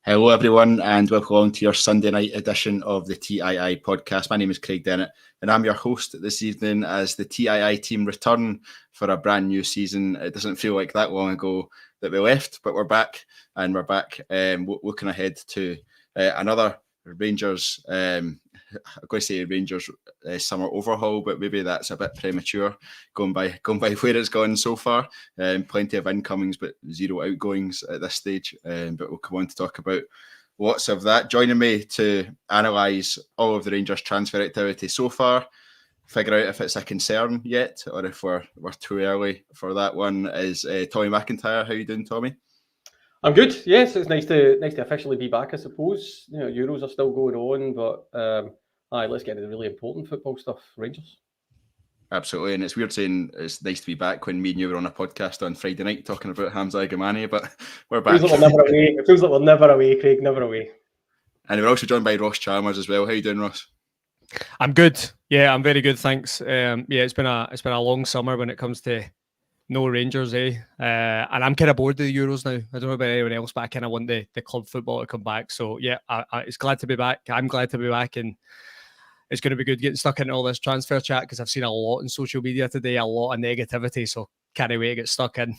Hello everyone and welcome along to your Sunday night edition of the TII podcast. My name is Craig Dennett and I'm your host this evening as the TII team return for a brand new season. It doesn't feel like that long ago that we left, but we're back looking ahead to another Rangers, I'm going to say Rangers summer overhaul, but maybe that's a bit premature going by where it's gone so far. Plenty of incomings, but zero outgoings at this stage. But we'll come on to talk about lots of that. Joining me to analyse all of the Rangers transfer activity so far, figure out if it's a concern yet or if we're too early for that one, is Tommy McIntyre. How you doing, Tommy? I'm good. Yes, it's nice to officially be back, I suppose. You know, Euros are still going on, but let's get into the really important football stuff. Rangers. Absolutely, and it's weird saying it's nice to be back when me and you were on a podcast on Friday night talking about Hamza Gamani, but we're back. Feels like we're never away. It feels like we're never away, Craig, never away. And we're also joined by Ross Chalmers as well. How you doing, Ross? I'm good. Yeah, I'm very good, thanks. It's been a long summer when it comes to no Rangers, and I'm kind of bored of the Euros now. I don't know about anyone else, but I kind of want the club football to come back. So yeah, it's glad to be back. I'm glad to be back, and it's going to be good getting stuck into all this transfer chat because I've seen a lot on social media today, a lot of negativity. So can't wait to get stuck in.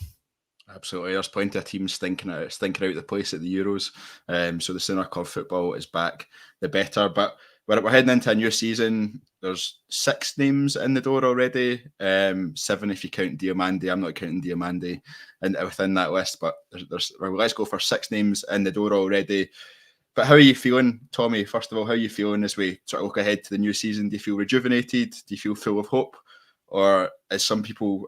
Absolutely, there's plenty of teams stinking out the place at the Euros. So the sooner club football is back, the better. But we're heading into a new season. There's 6 names in the door already. 7 if you count Diomande. I'm not counting Diomande and within that list, but let's go for 6 names in the door already. But how are you feeling, Tommy? First of all, how are you feeling as we sort of look ahead to the new season? Do you feel rejuvenated? Do you feel full of hope? Or as some people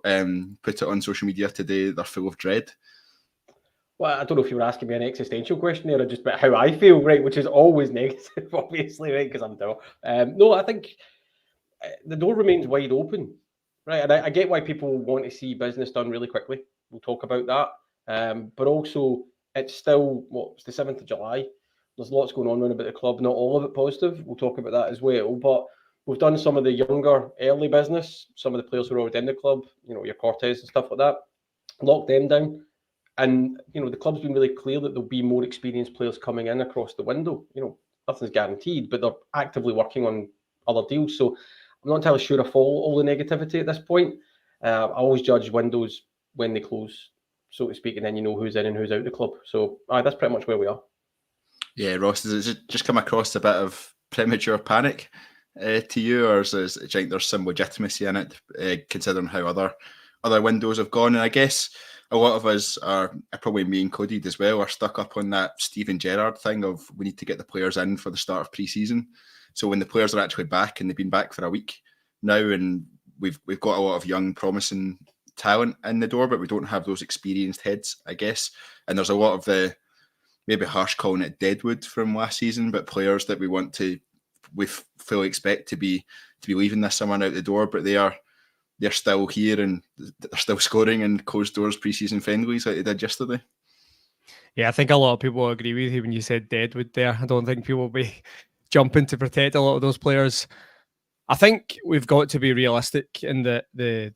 put it on social media today, they're full of dread? Well, I don't know if you were asking me an existential question there or just about how I feel, right? Which is always negative, obviously, right? Because I'm dull. No, I think the door remains wide open, right? And I get why people want to see business done really quickly. We'll talk about that. But also, it's still, it's the 7th of July. There's lots going on around about the club, not all of it positive. We'll talk about that as well. But we've done some of the younger, early business, some of the players who are already in the club, you know, your Cortez and stuff like that, locked them down. And, you know, the club's been really clear that there'll be more experienced players coming in across the window. You know, nothing's guaranteed, but they're actively working on other deals. So I'm not entirely sure I follow all the negativity at this point. I always judge windows when they close, so to speak, and then you know who's in and who's out the club. So that's pretty much where we are. Yeah, Ross, does it just come across a bit of premature panic to you, or do you think there's some legitimacy in it, considering how other windows have gone? And I guess a lot of us are, probably me included as well, are stuck up on that Steven Gerrard thing of we need to get the players in for the start of pre-season. So when the players are actually back, and they've been back for a week now, and we've got a lot of young, promising talent in the door, but we don't have those experienced heads, I guess. And there's a lot of the, maybe harsh calling it deadwood from last season, but players that we fully expect to be leaving this summer and out the door, but they're still here and they're still scoring in closed doors pre-season friendlies like they did yesterday. Yeah, I think a lot of people will agree with you when you said deadwood there. I don't think people will be jumping to protect a lot of those players. I think we've got to be realistic in the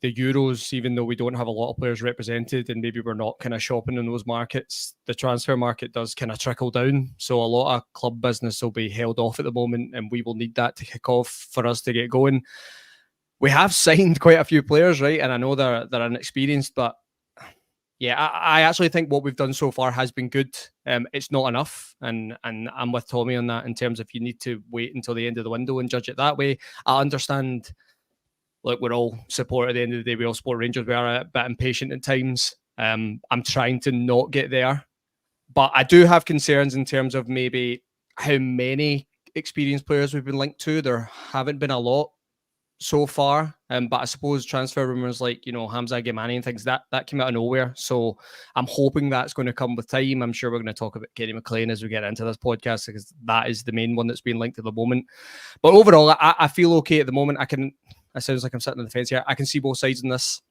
Euros, even though we don't have a lot of players represented and maybe we're not kind of shopping in those markets. The transfer market does kind of trickle down. So a lot of club business will be held off at the moment and we will need that to kick off for us to get going. We have signed quite a few players, right? And I know they're inexperienced, but yeah, I actually think what we've done so far has been good. It's not enough, and I'm with Tommy on that in terms of you need to wait until the end of the window and judge it that way. I understand, like, we're all support at the end of the day. We all support Rangers. We are a bit impatient at times. I'm trying to not get there, but I do have concerns in terms of maybe how many experienced players we've been linked to. There haven't been a lot so far, but I suppose transfer rumours like, you know, Hamza Gamani and things that came out of nowhere. So I'm hoping that's going to come with time. I'm sure we're going to talk about Kenny McLean as we get into this podcast because that is the main one that's been linked at the moment. But overall, I feel okay at the moment. It sounds like I'm sitting on the fence here. I can see both sides in this.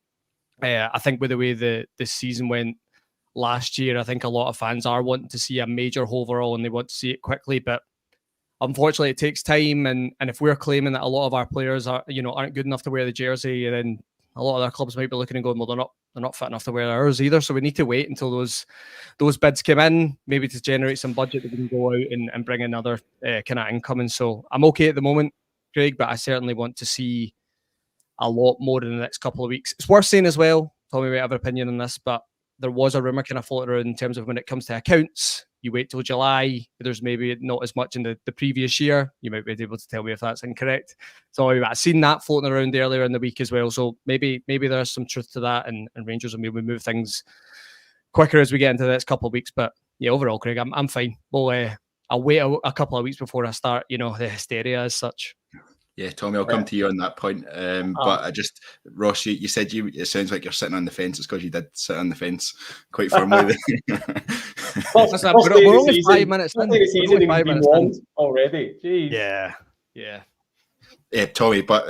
I think with the way the season went last year, I think a lot of fans are wanting to see a major overhaul and they want to see it quickly, but unfortunately, it takes time, and if we're claiming that a lot of our players aren't good enough to wear the jersey, then a lot of other clubs might be looking and going, well, they're not fit enough to wear ours either. So we need to wait until those bids come in, maybe to generate some budget that we can go out and bring another kind of income. And so I'm okay at the moment, Craig, but I certainly want to see a lot more in the next couple of weeks. It's worth saying as well, Tommy might have an opinion on this, but there was a rumour kind of floating around in terms of when it comes to accounts, you wait till July, there's maybe not as much in the previous year. You might be able to tell me if that's incorrect. So I've seen that floating around earlier in the week as well. So maybe there's some truth to that, and Rangers will maybe move things quicker as we get into the next couple of weeks. But yeah, overall, Craig, I'm fine. Well, I'll wait a couple of weeks before I start, the hysteria as such. Yeah, Tommy, I'll come to you on that point. But Ross, you said it sounds like you're sitting on the fence. It's because you did sit on the fence quite firmly. We're only 5 minutes in. Already. Jeez. Yeah, Tommy, but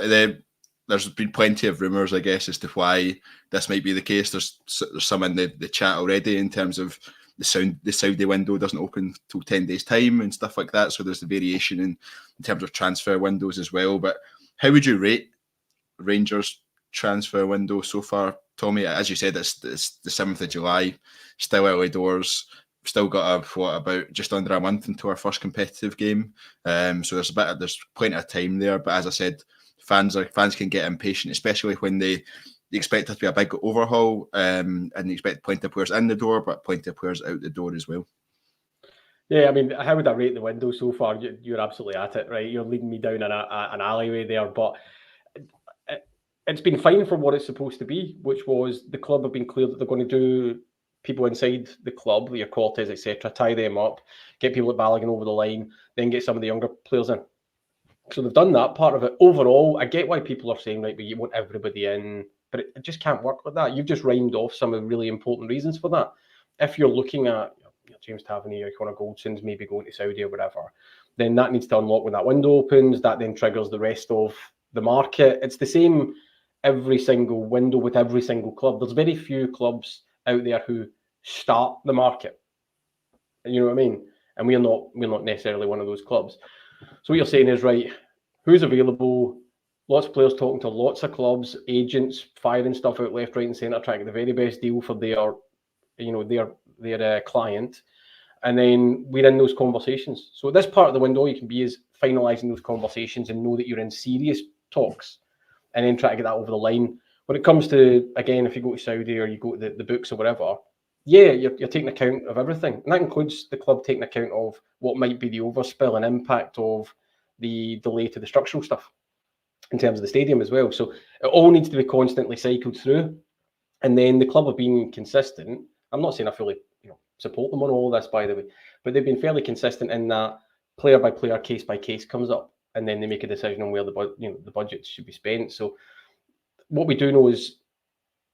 there's been plenty of rumours, I guess, as to why this might be the case. There's some in the chat already in terms of the Saudi window doesn't open till 10 days' time and stuff like that. So there's the variation in terms of transfer windows as well. But how would you rate Rangers' transfer window so far, Tommy? As you said, it's the 7th of July, still early doors. Still got about just under a month into our first competitive game. So there's plenty of time there. But as I said, fans can get impatient, especially when they expect it to be a big overhaul, and they expect plenty of players in the door, but plenty of players out the door as well. Yeah, I mean, how would I rate the window so far? You're absolutely at it, right? You're leading me down an alleyway there, but it's been fine for what it's supposed to be, which was the club have been clear that they're going to do people inside the club, your Cortez, etc., tie them up, get people at Balogun over the line, then get some of the younger players in. So they've done that part of it. Overall, I get why people are saying, right, but you want everybody in, but it just can't work like that. You've just rhymed off some of the really important reasons for that. If you're looking at James Tavernier, Connor Goldson's maybe going to Saudi or whatever, then that needs to unlock when that window opens. That then triggers the rest of the market. It's the same every single window with every single club. There's very few clubs out there who start the market. You know what I mean? And we're not necessarily one of those clubs. So what you're saying is, right, who's available? Lots of players talking to lots of clubs, agents firing stuff out left, right, and centre, trying to get the very best deal for their client, and then we're in those conversations. So this part of the window, you can be is finalising those conversations and know that you're in serious talks, and then try to get that over the line. When it comes to, again, if you go to Saudi or you go to the books or whatever, yeah, you're taking account of everything, and that includes the club taking account of what might be the overspill and impact of the delay to the structural stuff in terms of the stadium as well. So it all needs to be constantly cycled through. And then the club have been consistent. I'm not saying I fully support them on all this, by the way, but they've been fairly consistent in that player by player, case by case comes up, and then they make a decision on where the budget should be spent. So what we do know is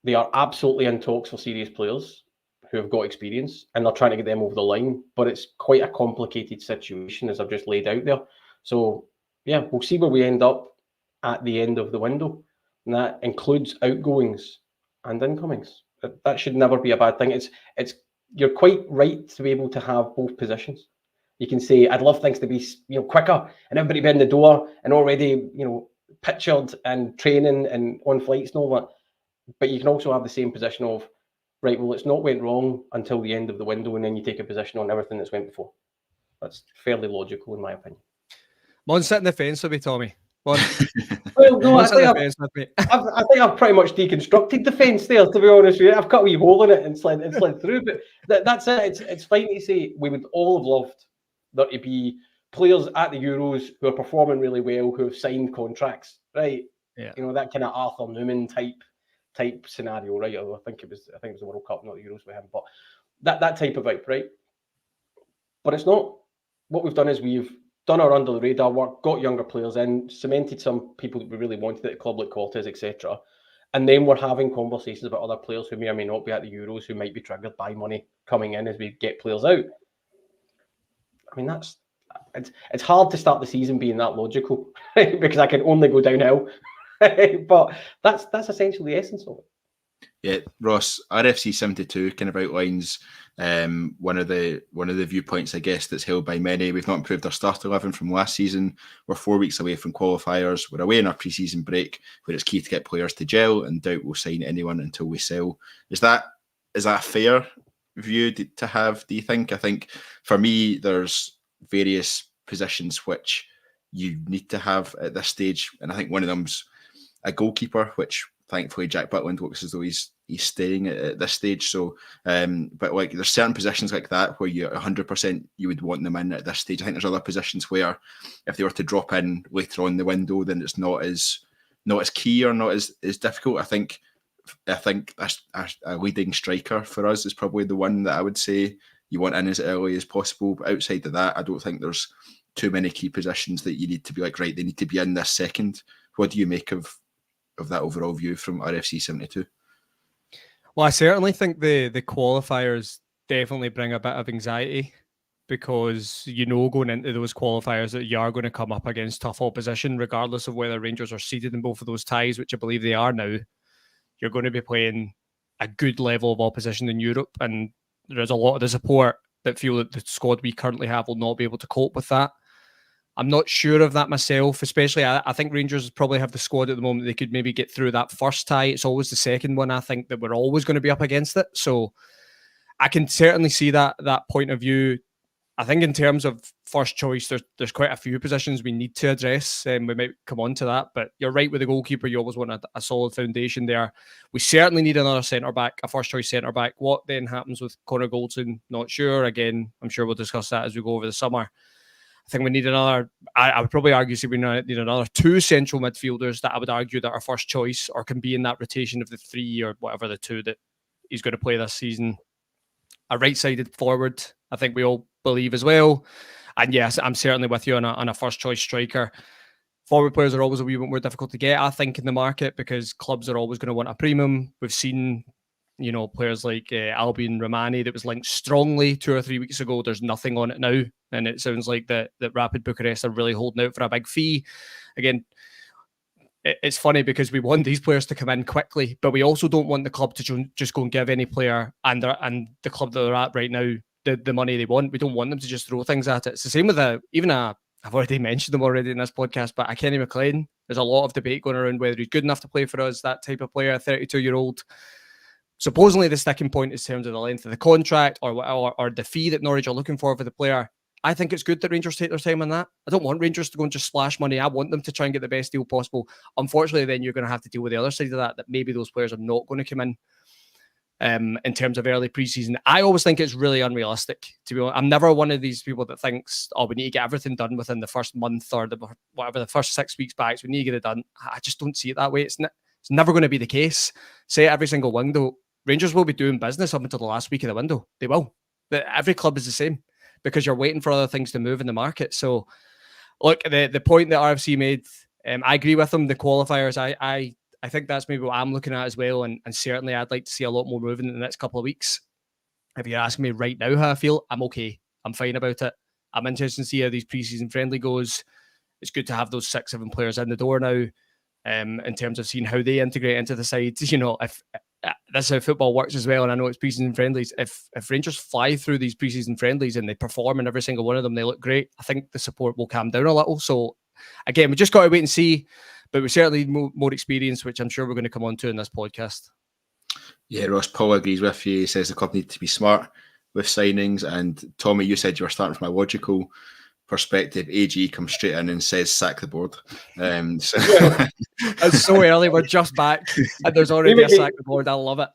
they are absolutely in talks for serious players who have got experience, and they're trying to get them over the line. But it's quite a complicated situation, as I've just laid out there. So yeah, we'll see where we end up at the end of the window, and that includes outgoings and incomings. That should never be a bad thing. It's you're quite right to be able to have both positions. You can say, I'd love things to be quicker and everybody be in the door and already pictured and training and on flights and all that. But you can also have the same position of, right, well, it's not went wrong until the end of the window, and then you take a position on everything that's went before. That's fairly logical in my opinion. Mon, sit in the fence with me, Tommy. Well, no, I think I've pretty much deconstructed the fence there, to be honest with you. I've cut a wee hole in it and slid through, but that's it. It's fine to say we would all have loved there to be players at the Euros who are performing really well, who have signed contracts, right? Yeah. That kind of Arthur Newman type scenario, right? I think it was the World Cup, not the Euros with him, but that type of vibe, right? But it's not. What we've done is we've done our under the radar work, got younger players in, cemented some people that we really wanted at a club like Cortez, etc. And then we're having conversations about other players who may or may not be at the Euros, who might be triggered by money coming in as we get players out. I mean, it's hard to start the season being that logical, right? Because I can only go downhill. But that's essentially the essence of it. Yeah, Ross, RFC 72 kind of outlines one of the viewpoints, I guess, that's held by many. We've not improved our start 11 from last season. We're 4 weeks away from qualifiers. We're away in our pre-season break, where it's key to get players to gel, and doubt we'll sign anyone until we sell. Is that a fair view to have, do you think? I think for me, there's various positions which you need to have at this stage, and I think one of them's a goalkeeper, which thankfully Jack Butland looks as though he's staying at this stage. So, but like there's certain positions like that where you 100% you would want them in at this stage. I think there's other positions where if they were to drop in later on in the window, then it's not as key or not as difficult. I think a leading striker for us is probably the one that I would say you want in as early as possible. But outside of that, I don't think there's too many key positions that you need to be like, right, they need to be in this second. What do you make of that overall view from RFC 72? Well, I certainly think the qualifiers definitely bring a bit of anxiety, because going into those qualifiers that you are going to come up against tough opposition, regardless of whether Rangers are seeded in both of those ties, which I believe they are now. You're going to be playing a good level of opposition in Europe, and there's a lot of the support that feel that the squad we currently have will not be able to cope with that. I'm not sure of that myself, especially I think Rangers probably have the squad at the moment. They could maybe get through that first tie. It's always the second one, I think, that we're always going to be up against it. So I can certainly see that point of view. I think in terms of first choice, there's quite a few positions we need to address, and we might come on to that. But you're right with the goalkeeper. You always want a solid foundation there. We certainly need another centre-back, a first-choice centre-back. What then happens with Connor Goldson? Not sure. Again, I'm sure we'll discuss that as we go over the summer. I think we need another, I would probably argue we need another 2 central midfielders that I would argue that are first choice or can be in that rotation of the 3 or whatever the 2 that he's going to play this season. A right-sided forward, I think we all believe as well. And yes, I'm certainly with you on a first choice striker. Forward players are always a wee bit more difficult to get, I think, in the market, because clubs are always going to want a premium. We've seen players like Albion Romani that was linked strongly 2 or 3 weeks ago. There's nothing on it now, and it sounds like that Rapid Bucharest are really holding out for a big fee. Again, it's funny because we want these players to come in quickly, but we also don't want the club to just go and give any player and the club that they're at right now the money they want. We don't want them to just throw things at it. It's the same with I've already mentioned them already in this podcast, but a Kenny McLean. There's a lot of debate going around whether he's good enough to play for us, that type of player, a 32-year-old. Supposedly the sticking point is in terms of the length of the contract or the fee that Norwich are looking for the player. I think it's good that Rangers take their time on that. I don't want Rangers to go and just splash money. I want them to try and get the best deal possible. Unfortunately, then you're going to have to deal with the other side of that maybe those players are not going to come in terms of early preseason. I always think it's really unrealistic, to be honest. I'm never one of these people that thinks, we need to get everything done within the first month or the first 6 weeks back. So we need to get it done. I just don't see it that way. It's never going to be the case. Say every single window, Rangers will be doing business up until the last week of the window. They will. Every club is the same because you're waiting for other things to move in the market. So, look, the point that RFC made, I agree with them. The qualifiers, I think that's maybe what I'm looking at as well. And certainly I'd like to see a lot more moving in the next couple of weeks. If you're asking me right now how I feel, I'm okay. I'm fine about it. I'm interested to see how these preseason friendly goes. It's good to have those 6-7 players in the door now, in terms of seeing how they integrate into the side. If that's how football works as well, and I know it's preseason friendlies. If Rangers fly through these preseason friendlies and they perform in every single one of them, they look great, I think the support will calm down a little. So again, we just got to wait and see, but we certainly need more experience, which I'm sure we're going to come on to in this podcast. Yeah, Ross, Paul agrees with you. He says the club need to be smart with signings, and Tommy, you said you were starting from a logical perspective. AG comes straight in and says sack the board. So it's so early, we're just back and there's already a sack the board. I love it.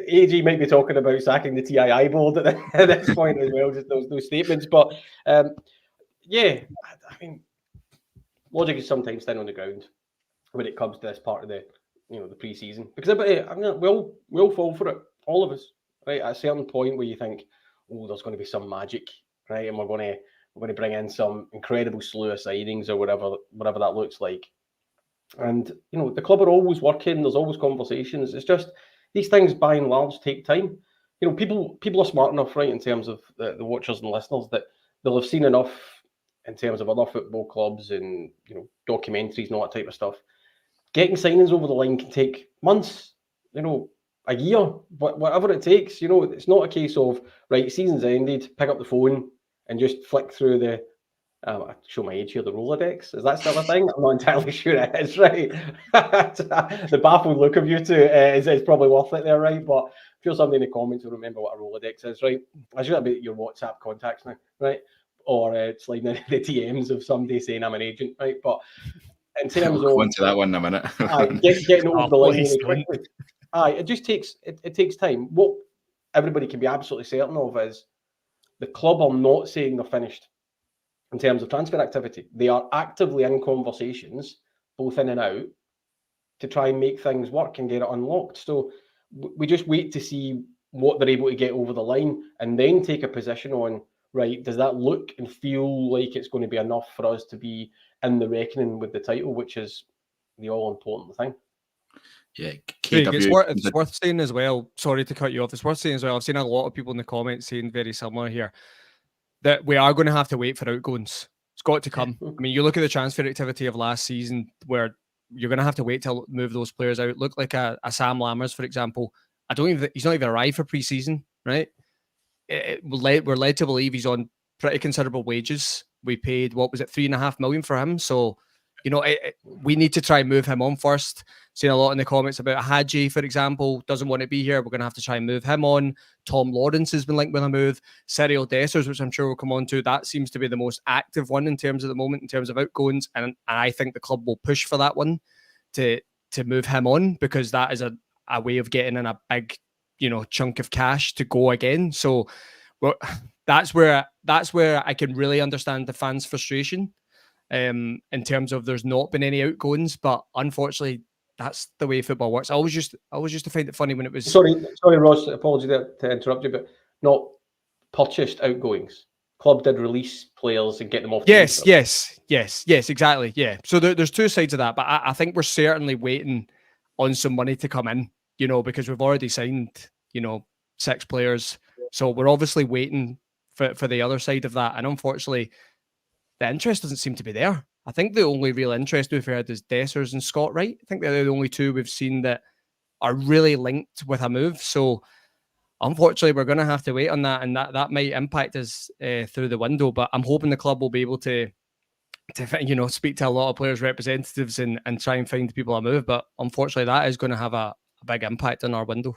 AG might be talking about sacking the TII board at this point as well, just those statements. But yeah, I mean, logic is sometimes thin on the ground when it comes to this part of the the pre-season, because we'll fall for it, all of us, right? At a certain point where you think, there's going to be some magic, right, and we're going to bring in some incredible slew of signings or whatever that looks like. And the club are always working. There's always conversations. It's just these things, by and large, take time. People are smart enough, right, in terms of the watchers and listeners, that they'll have seen enough in terms of other football clubs and documentaries and all that type of stuff. Getting signings over the line can take months, a year, whatever it takes. It's not a case of, right, season's ended, pick up the phone and just flick through the, I show my age here, the Rolodex. Is that still a thing? I'm not entirely sure it is, right? The baffled look of you two is probably worth it there, right? But I'm sure somebody in the comments will remember what a Rolodex is, right? I should have your WhatsApp contacts now, right? Or sliding into the DMs of somebody saying I'm an agent, right? But in terms We'll of go into that one in a minute. getting over the line please really quickly, it just takes it takes time. What everybody can be absolutely certain of is the club are not saying they're finished in terms of transfer activity. They are actively in conversations, both in and out, to try and make things work and get it unlocked. So we just wait to see what they're able to get over the line and then take a position on, right, does that look and feel like it's going to be enough for us to be in the reckoning with the title, which is the all-important thing. Yeah, Craig, KW. it's worth saying as well, sorry to cut you off, it's worth saying as well, I've seen a lot of people in the comments saying very similar here, that we are going to have to wait for outgoings. It's got to come. I mean, you look at the transfer activity of last season where you're going to have to wait to move those players out. Look like a Sam Lammers, for example. He's not even arrived for pre-season, right? We're led to believe he's on pretty considerable wages. We paid, what was it, $3.5 million for him. So, we need to try and move him on first. Seen a lot in the comments about Hadji, for example, doesn't want to be here. We're going to have to try and move him on. Tom Lawrence has been linked with a move. Cyriel Dessers, which I'm sure we'll come on to, that seems to be the most active one in terms of the moment, in terms of outgoings. And I think the club will push for that one to move him on, because that is a way of getting in a big, chunk of cash to go again. So that's where I can really understand the fans' frustration. In terms of there's not been any outgoings, but unfortunately that's the way football works. I always used to find it funny when it was sorry Ross, apology to interrupt you, but not purchased outgoings. Club did release players and get them off. Yes, exactly. Yeah. So there's two sides of that, but I think we're certainly waiting on some money to come in, because we've already signed, 6 players. So we're obviously waiting for the other side of that. And unfortunately, the interest doesn't seem to be there. I think the only real interest we've had is Dessers and Scott Wright. I think they're the only two we've seen that are really linked with a move. So unfortunately, we're going to have to wait on that, and that might impact us through the window. But I'm hoping the club will be able to speak to a lot of players' representatives and try and find people a move. But unfortunately, that is going to have a big impact on our window.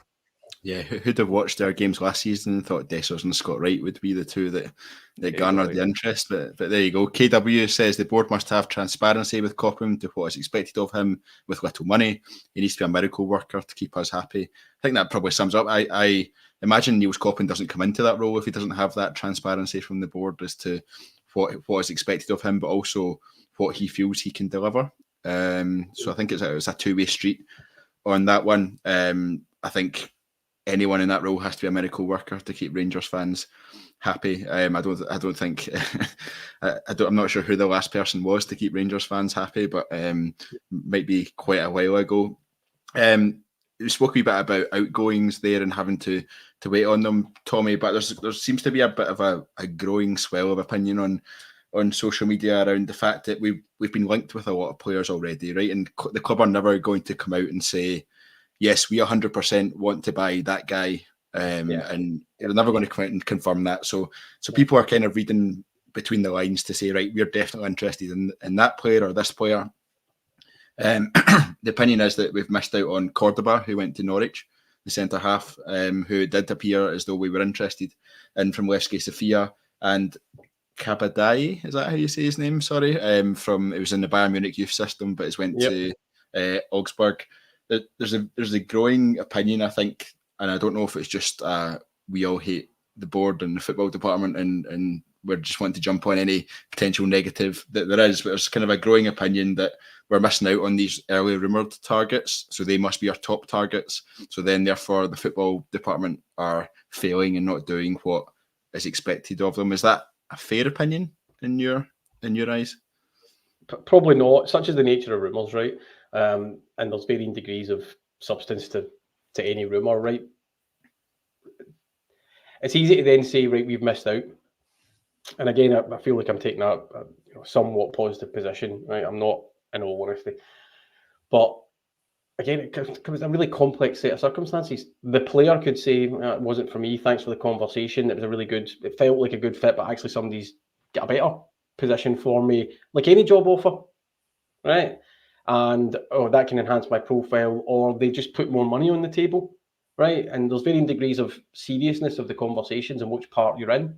Yeah, who'd have watched our games last season and thought Dessers and Scott Wright would be the two that garnered the interest? But there you go. KW says the board must have transparency with Copham to what is expected of him with little money. He needs to be a miracle worker to keep us happy. I think that probably sums up. I imagine Niels Copham doesn't come into that role if he doesn't have that transparency from the board as to what is expected of him, but also what he feels he can deliver. So I think it's a two-way street on that one. I think anyone in that role has to be a miracle worker to keep Rangers fans happy. I don't think I'm not sure who the last person was to keep Rangers fans happy, but might be quite a while ago. We spoke a wee bit about outgoings there and having to wait on them, Tommy, but there seems to be a bit of a growing swell of opinion on social media around the fact that we've been linked with a lot of players already, right? And the club are never going to come out and say, yes, we 100% want to buy that guy, and they're never going to come out and confirm that. So people are kind of reading between the lines to say, right, we're definitely interested in that player or this player. The opinion is that we've missed out on Cordoba, who went to Norwich, the centre half, who did appear as though we were interested in from Levski Sofia, and Kabadai, is that how you say his name? Sorry, it was in the Bayern Munich youth system, but it's went to Augsburg. There's a growing opinion, I think, and I don't know if it's just we all hate the board and the football department and we just want to jump on any potential negative that there is, but there's kind of a growing opinion that we're missing out on these early rumoured targets, so they must be our top targets. So then, therefore, the football department are failing and not doing what is expected of them. Is that a fair opinion in your eyes? Probably not. Such is the nature of rumours, right? And there's varying degrees of substance to any rumour, right? It's easy to then say, right, we've missed out. And again, I feel like I'm taking a somewhat positive position, right? I'm not, in all honesty. But again, it was a really complex set of circumstances. The player could say, it wasn't for me, thanks for the conversation. It was a really good, it felt like a good fit, but actually somebody's got a better position for me, like any job offer, right? And that can enhance my profile, or they just put more money on the table, right? And there's varying degrees of seriousness of the conversations and which part you're in.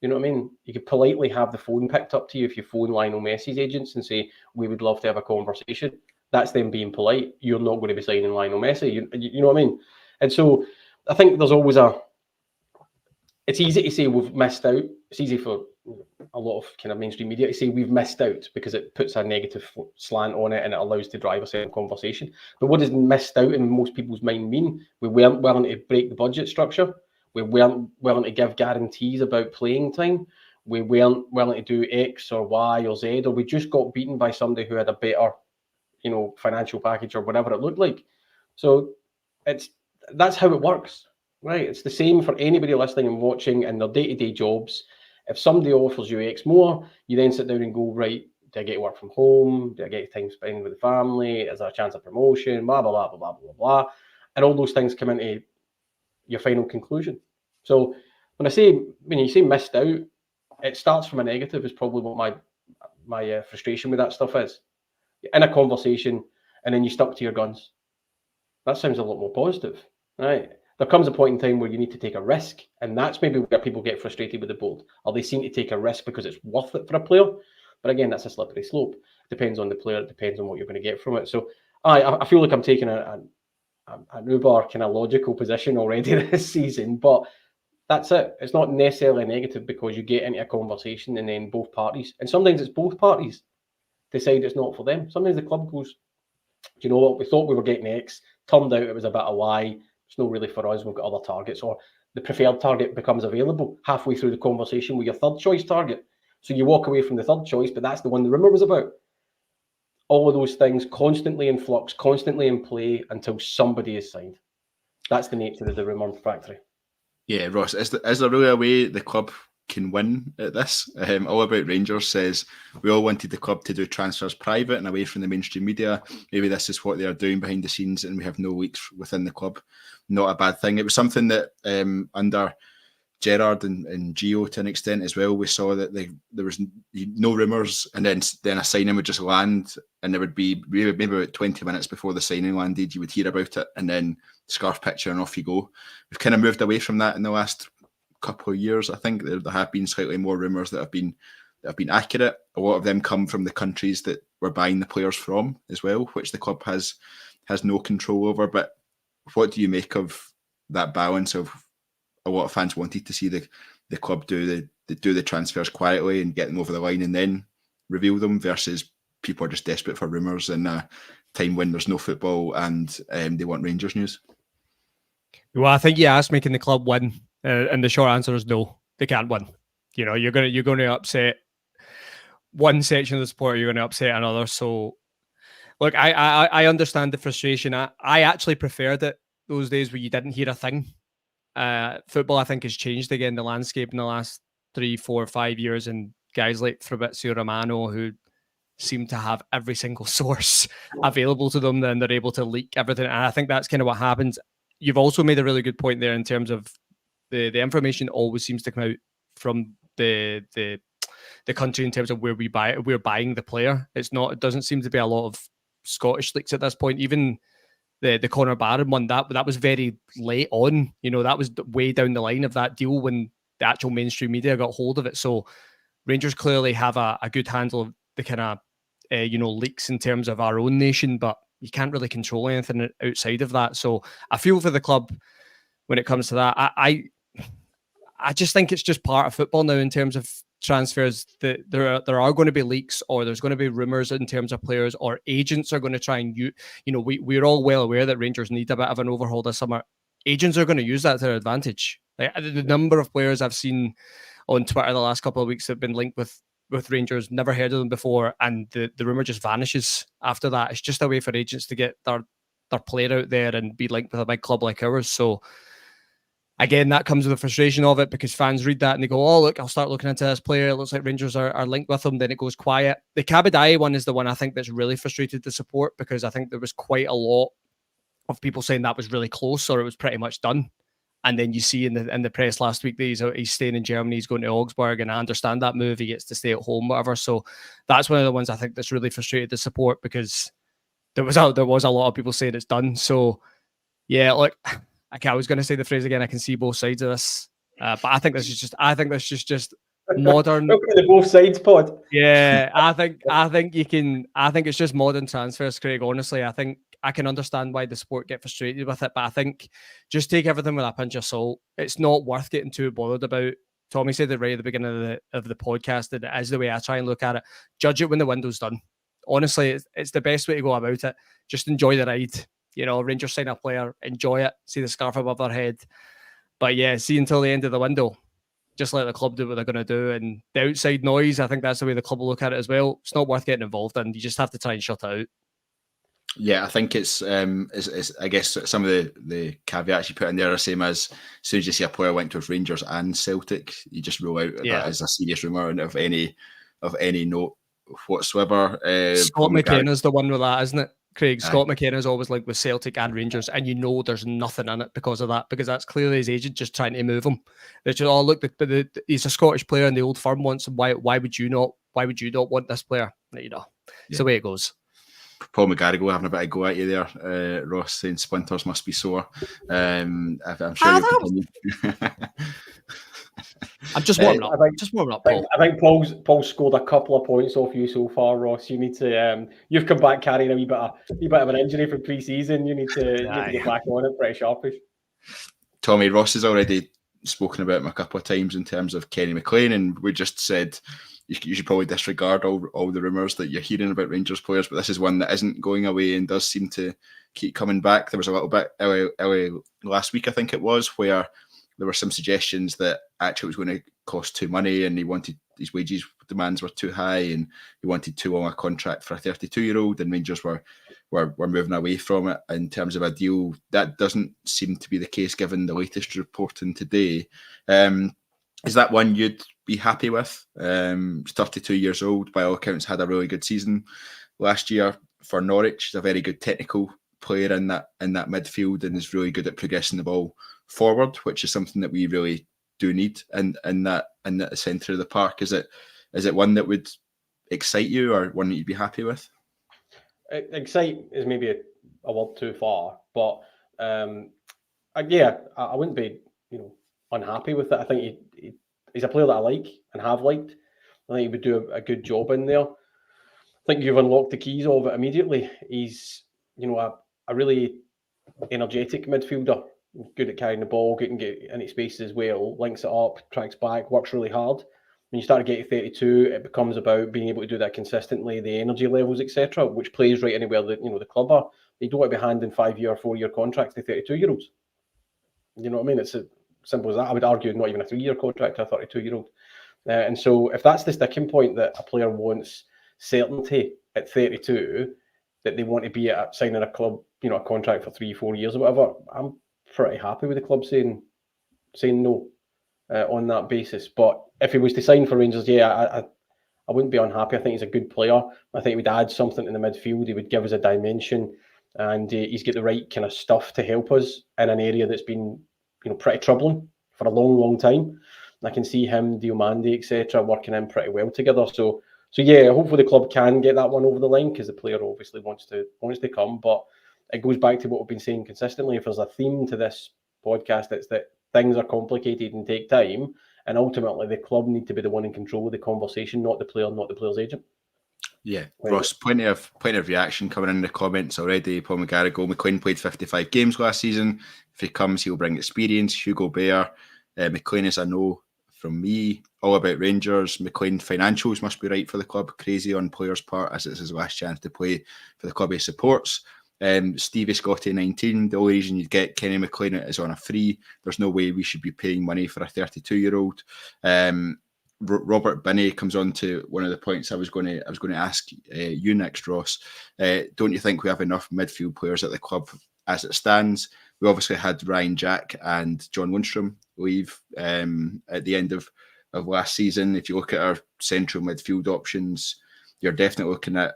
You know what I mean? You could politely have the phone picked up to you if you phone Lionel Messi's agents and say, we would love to have a conversation. That's them being polite. You're not going to be signing Lionel Messi. You know what I mean? And so I think there's always it's easy to say we've missed out. It's easy for a lot of kind of mainstream media to say we've missed out because it puts a negative slant on it and it allows to drive a certain conversation. But what does missed out in most people's mind mean? We weren't willing to break the budget structure. We weren't willing to give guarantees about playing time. We weren't willing to do X or Y or Z, or we just got beaten by somebody who had a better, financial package or whatever it looked like. So that's how it works, right? It's the same for anybody listening and watching in their day-to-day jobs. If somebody offers you X more, you then sit down and go, right, do I get to work from home? Do I get time spent with the family? Is there a chance of promotion? Blah, blah, blah, blah, blah, blah, blah. And all those things come into your final conclusion. So when you say missed out, it starts from a negative is probably what my frustration with that stuff is. In a conversation, and then you stuck to your guns. That sounds a lot more positive, right? There comes a point in time where you need to take a risk, and that's maybe where people get frustrated with the board. Are they seen to take a risk because it's worth it for a player? But again, that's a slippery slope. It depends on the player. It depends on what you're going to get from it. So I feel like I'm taking an uber kind of logical position already this season, but that's it. It's not necessarily negative because you get into a conversation and then both parties, and sometimes it's both parties, decide it's not for them. Sometimes the club goes, do you know what, we thought we were getting X, turned out it was a bit of Y, it's not really for us, we've got other targets, or the preferred target becomes available halfway through the conversation with your third choice target. So you walk away from the third choice, but that's the one the rumour was about. All of those things constantly in flux, constantly in play until somebody is signed. That's the nature of the rumour factory. Yeah, Ross, is there really a way the club can win at this? All About Rangers says we all wanted the club to do transfers private and away from the mainstream media. Maybe this is what they are doing behind the scenes and we have no leaks within the club. Not a bad thing. It was something that under Gerrard and Gio to an extent as well, we saw that there was no rumours, and then a signing would just land, and there would be maybe about 20 minutes before the signing landed, you would hear about it, and then scarf picture and off you go. We've kind of moved away from that in the last couple of years. I think there have been slightly more rumours that have been accurate. A lot of them come from the countries that we're buying the players from as well, which the club has no control over. But what do you make of that balance of a lot of fans wanted to see the club do the transfers quietly and get them over the line and then reveal them, versus people are just desperate for rumours in a time when there's no football and they want Rangers news? Well, I think you asked, making the club win, and the short answer is no, they can't win. You're going to upset one section of the sport, you're going to upset another. So, look, I understand the frustration. I actually preferred it those days where you didn't hear a thing. Football, I think, has changed again, the landscape in the last 3, 4, 5 years, and guys like Fabrizio Romano, who seem to have every single source available to them, then they're able to leak everything. And I think that's kind of what happens. You've also made a really good point there in terms of the information always seems to come out from the country in terms of where we're buying the player. It doesn't seem to be a lot of Scottish leaks at this point. Even the Connor Barron one, that was very late on. That was way down the line of that deal when the actual mainstream media got hold of it. So Rangers clearly have a good handle of the kind of leaks in terms of our own nation, but you can't really control anything outside of that. So I feel for the club when it comes to that. I just think it's just part of football now in terms of transfers, that there are going to be leaks, or there's going to be rumours in terms of players, or agents are going to try and we're all well aware that Rangers need a bit of an overhaul this summer. Agents are going to use that to their advantage. Like, the number of players I've seen on Twitter the last couple of weeks that have been linked with Rangers, never heard of them before, and the rumour just vanishes after that. It's just a way for agents to get their player out there and be linked with a big club like ours. So again, that comes with the frustration of it, because fans read that and they go, oh, look, I'll start looking into this player. It looks like Rangers are linked with him. Then it goes quiet. The Kabadai one is the one I think that's really frustrated the support, because I think there was quite a lot of people saying that was really close or it was pretty much done. And then you see in the press last week that he's staying in Germany, he's going to Augsburg, and I understand that move. He gets to stay at home, whatever. So that's one of the ones I think that's really frustrated the support, because there was a lot of people saying it's done. So yeah, look, I was going to say the phrase again. I can see both sides of this, but I think this is just modern. Welcome to the both sides pod. Yeah, I think it's just modern transfers, Craig. Honestly, I think I can understand why the sport get frustrated with it, but I think just take everything with a pinch of salt. It's not worth getting too bothered about. Tommy said it right at the beginning of the podcast, and it is the way I try and look at it. Judge it when the window's done. Honestly, it's the best way to go about it. Just enjoy the ride. You know, Rangers sign a player, enjoy it, see the scarf above their head. But yeah, see until the end of the window. Just let the club do what they're going to do. And the outside noise, I think that's the way the club will look at it as well. It's not worth getting involved in. You just have to try and shut it out. Yeah, I think it's I guess some of the caveats you put in there are the same as soon as you see a player went to Rangers and Celtic, you just rule out that as a serious rumour and of any note whatsoever. Scott McKenna's the one with that, isn't it, Craig? Scott McKenna's always linked with Celtic and Rangers, and you know there's nothing in it because of that, because that's clearly his agent just trying to move him. They're just, oh look, he's a Scottish player and the old firm wants him. Why would you not want this player? You know, it's the way it goes. Paul McGarrigle having a bit of go at you there, Ross, saying splinters must be sore. I'm sure you'll continue. I'm just warming up. Paul. I think Paul's scored a couple of points off you so far, Ross. You need to. You've come back carrying a wee bit of an injury from pre-season. You need to get back on it pretty sharpish. Tommy, Ross has already spoken about him a couple of times in terms of Kenny McLean, and we just said you should probably disregard all the rumours that you're hearing about Rangers players, but this is one that isn't going away and does seem to keep coming back. There was a little bit early last week, I think it was, where there were some suggestions that actually it was going to cost too money and he wanted his wages demands were too high and he wanted too long a contract for a 32-year-old, and Rangers were moving away from it in terms of a deal. That doesn't seem to be the case given the latest reporting today. Is that one you'd be happy with? 32 years old, by all accounts, had a really good season last year for Norwich. He's a very good technical player in that midfield and is really good at progressing the ball forward, which is something that we really do need in the centre of the park. Is it one that would excite you or one that you'd be happy with? Excite is maybe a word too far, but I wouldn't be unhappy with it. I think he's a player that I like and have liked. I think he would do a good job in there. I think you've unlocked the keys of it immediately. He's a really energetic midfielder, good at carrying the ball, can get into spaces as well, links it up, tracks back, works really hard. When you start to get to 32, it becomes about being able to do that consistently, the energy levels, etc., which plays right anywhere that the club are. You don't want to be handing 5-year, 4-year contracts to 32-year-olds. You know what I mean? It's as simple as that. I would argue not even a 3-year contract to a 32-year-old. And so if that's the sticking point, that a player wants certainty at 32, that they want to be at signing a club, a contract for 3-4 years or whatever, I'm pretty happy with the club saying no on that basis. But if he was to sign for Rangers, I wouldn't be unhappy. I think he's a good player. I think he would add something in the midfield. He would give us a dimension, and he's got the right kind of stuff to help us in an area that's been pretty troubling for a long, long time. And I can see him, Diomande, etc., working in pretty well together. So yeah, hopefully the club can get that one over the line, because the player obviously wants to come. But it goes back to what we've been saying consistently. If there's a theme to this podcast, it's that things are complicated and take time, and ultimately the club need to be the one in control of the conversation, not the player, not the player's agent. Yeah, Ross, plenty of reaction coming in the comments already. Paul McGarrigle, McLean played 55 games last season. If he comes, he'll bring experience. Hugo Bear, McLean is a no from me. All about Rangers. McLean financials must be right for the club. Crazy on players' part, as it's his last chance to play for the club he supports. Stevie Scotty 19, the only reason you'd get Kenny McLean is on a free. There's no way we should be paying money for a 32-year-old. Robert Binney comes on to one of the points I was going to ask you next, Ross. Don't you think we have enough midfield players at the club as it stands? We obviously had Ryan Jack and John Lundstrom leave at the end of last season. If you look at our central midfield options, you're definitely looking at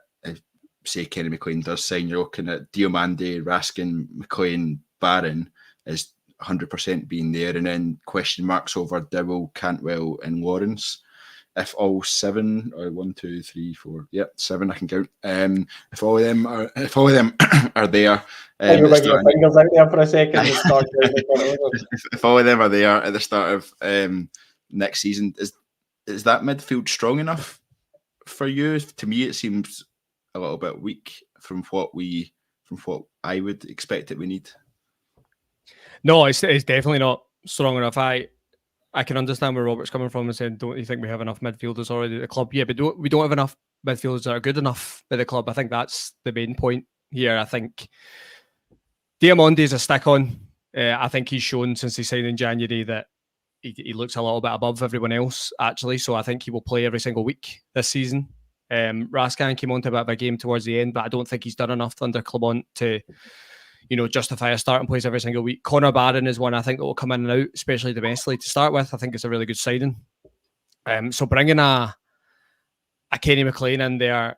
say Kenny McLean does sign, you're looking at Diomande, Raskin, McLean, Barron as 100% being there, and then question marks over Dowell, Cantwell, and Lawrence. If all 7, or 1, 2, 3, 4, 7, I can count. If all of them are there, you're making your fingers out there for a second. If all of them are there at the start of next season, is that midfield strong enough for you? To me, it seems a little bit weak from what I would expect that we need. No, it's definitely not strong enough. I can understand where Robert's coming from and saying, don't you think we have enough midfielders already at the club? Yeah, but we don't have enough midfielders that are good enough at the club. I think that's the main point here. I think Diomande is a stick-on. I think he's shown since he signed in January that he looks a little bit above everyone else, actually. So I think he will play every single week this season. Raskin came on to a bit of a game towards the end, but I don't think he's done enough under Clement to justify a starting place every single week. Connor Barron is one I think that will come in and out, especially domestically to start with. I think it's a really good signing. So bringing a Kenny McLean in there,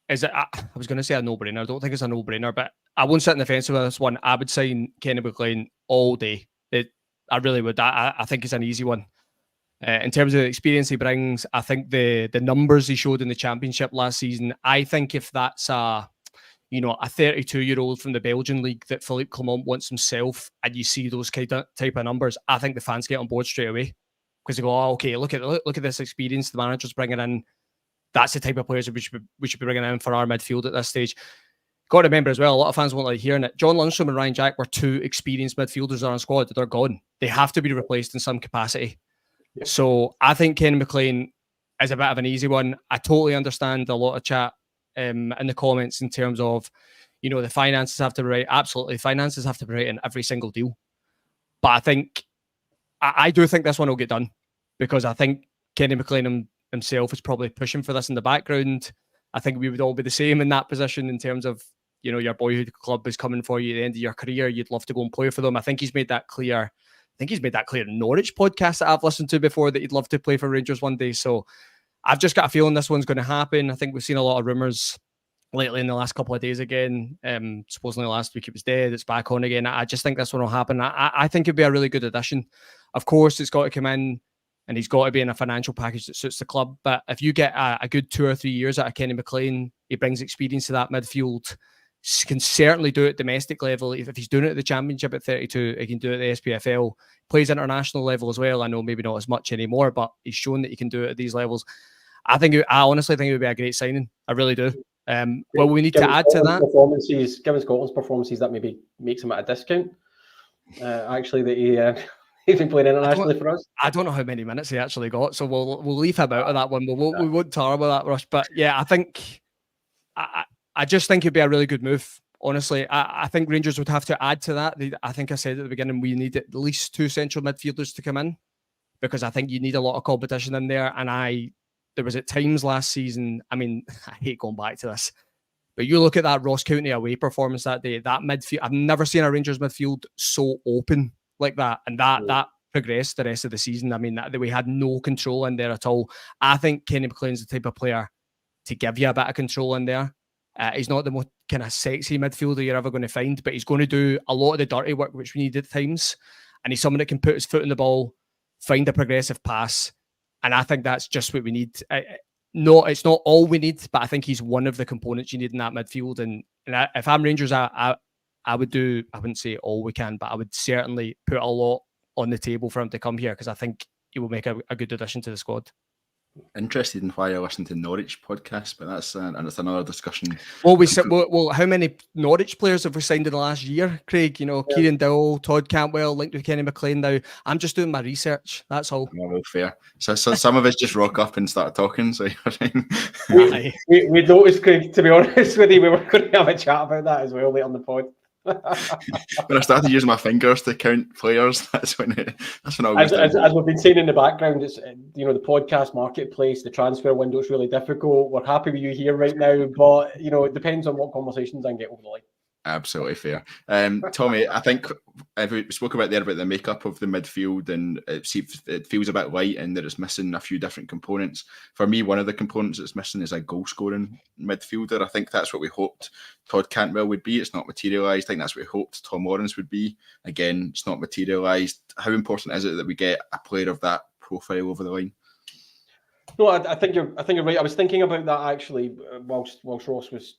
I was going to say a no-brainer. I don't think it's a no-brainer, but I won't sit in the fence with this one. I would sign Kenny McLean all day. I really would. I think it's an easy one. In terms of the experience he brings, I think the numbers he showed in the Championship last season, I think if that's a 32-year-old from the Belgian league that Philippe Clement wants himself, and you see those type of numbers, I think the fans get on board straight away because they go, "Oh, okay, look at this experience the manager's bringing in. That's the type of players that we should be bringing in for our midfield at this stage." Got to remember as well, a lot of fans won't like hearing it. John Lundstrom and Ryan Jack were 2 experienced midfielders on our squad. They're gone. They have to be replaced in some capacity. Yeah. So I think Kenny McLean is a bit of an easy one. I totally understand a lot of chat in the comments in terms of, the finances have to be right. Absolutely, finances have to be right in every single deal. But I think, I do think this one will get done because I think Kenny McLean himself is probably pushing for this in the background. I think we would all be the same in that position in terms of, your boyhood club is coming for you at the end of your career. You'd love to go and play for them. I think he's made that clear. I think he's made that clear in Norwich podcast that I've listened to before that he'd love to play for Rangers one day. So I've just got a feeling this one's going to happen. I think we've seen a lot of rumours lately in the last couple of days again. Supposedly last week it was dead. It's back on again. I just think this one will happen. I think it'd be a really good addition. Of course, it's got to come in and he's got to be in a financial package that suits the club. But if you get a good 2 or 3 years out of Kenny McLean, he brings experience to that midfield, can certainly do it domestic level. If he's doing it at the Championship at 32, he can do it at the SPFL. Plays international level as well. I know maybe not as much anymore, but he's shown that he can do it at these levels. I honestly think it would be a great signing. I really do. Well, we need to add to that. Given Scotland's performances, that maybe makes him at a discount. Actually, that he's been playing internationally for us. I don't know how many minutes he actually got, so we'll leave him out of that one. We won't tar about that, Rush. But yeah, I think I just think it'd be a really good move. Honestly, I think Rangers would have to add to that. I think I said at the beginning we need at least 2 central midfielders to come in because I think you need a lot of competition in there. And there was at times last season, I mean, I hate going back to this, but you look at that Ross County away performance that day, that midfield, I've never seen a Rangers midfield so open like that. And that progressed the rest of the season. I mean, that we had no control in there at all. I think Kenny McLean's the type of player to give you a bit of control in there. He's not the most kind of sexy midfielder you're ever going to find, but he's going to do a lot of the dirty work, which we need at times. And he's someone that can put his foot in the ball, find a progressive pass. And I think that's just what we need. No, it's not all we need, but I think he's one of the components you need in that midfield. And if I'm Rangers, I would do, I wouldn't say all we can, but I would certainly put a lot on the table for him to come here because I think he will make a good addition to the squad. Interested in why I listen to Norwich podcast, but that's another discussion. Well, how many Norwich players have we signed in the last year, Craig? Kieran Dowell, Todd Campbell, linked with Kenny McLean now. I'm just doing my research. That's all. Well, fair. So some of us just rock up and start talking. So we noticed, Craig. To be honest with you, we were going to have a chat about that as well later on the pod. When I started using my fingers to count players, that's when I was. As we've been saying in the background, it's the podcast marketplace, the transfer window is really difficult. We're happy with you here right now, but it depends on what conversations I can get over the line. Absolutely fair. Tommy, I think we spoke about there about the makeup of the midfield, and it feels a bit light and that it's missing a few different components. For me, one of the components that's missing is a goal-scoring midfielder. I think that's what we hoped Todd Campbell would be. It's not materialised. I think that's what we hoped Tom Lawrence would be. Again, it's not materialised. How important is it that we get a player of that profile over the line? No, I think you're right. I was thinking about that actually whilst Ross was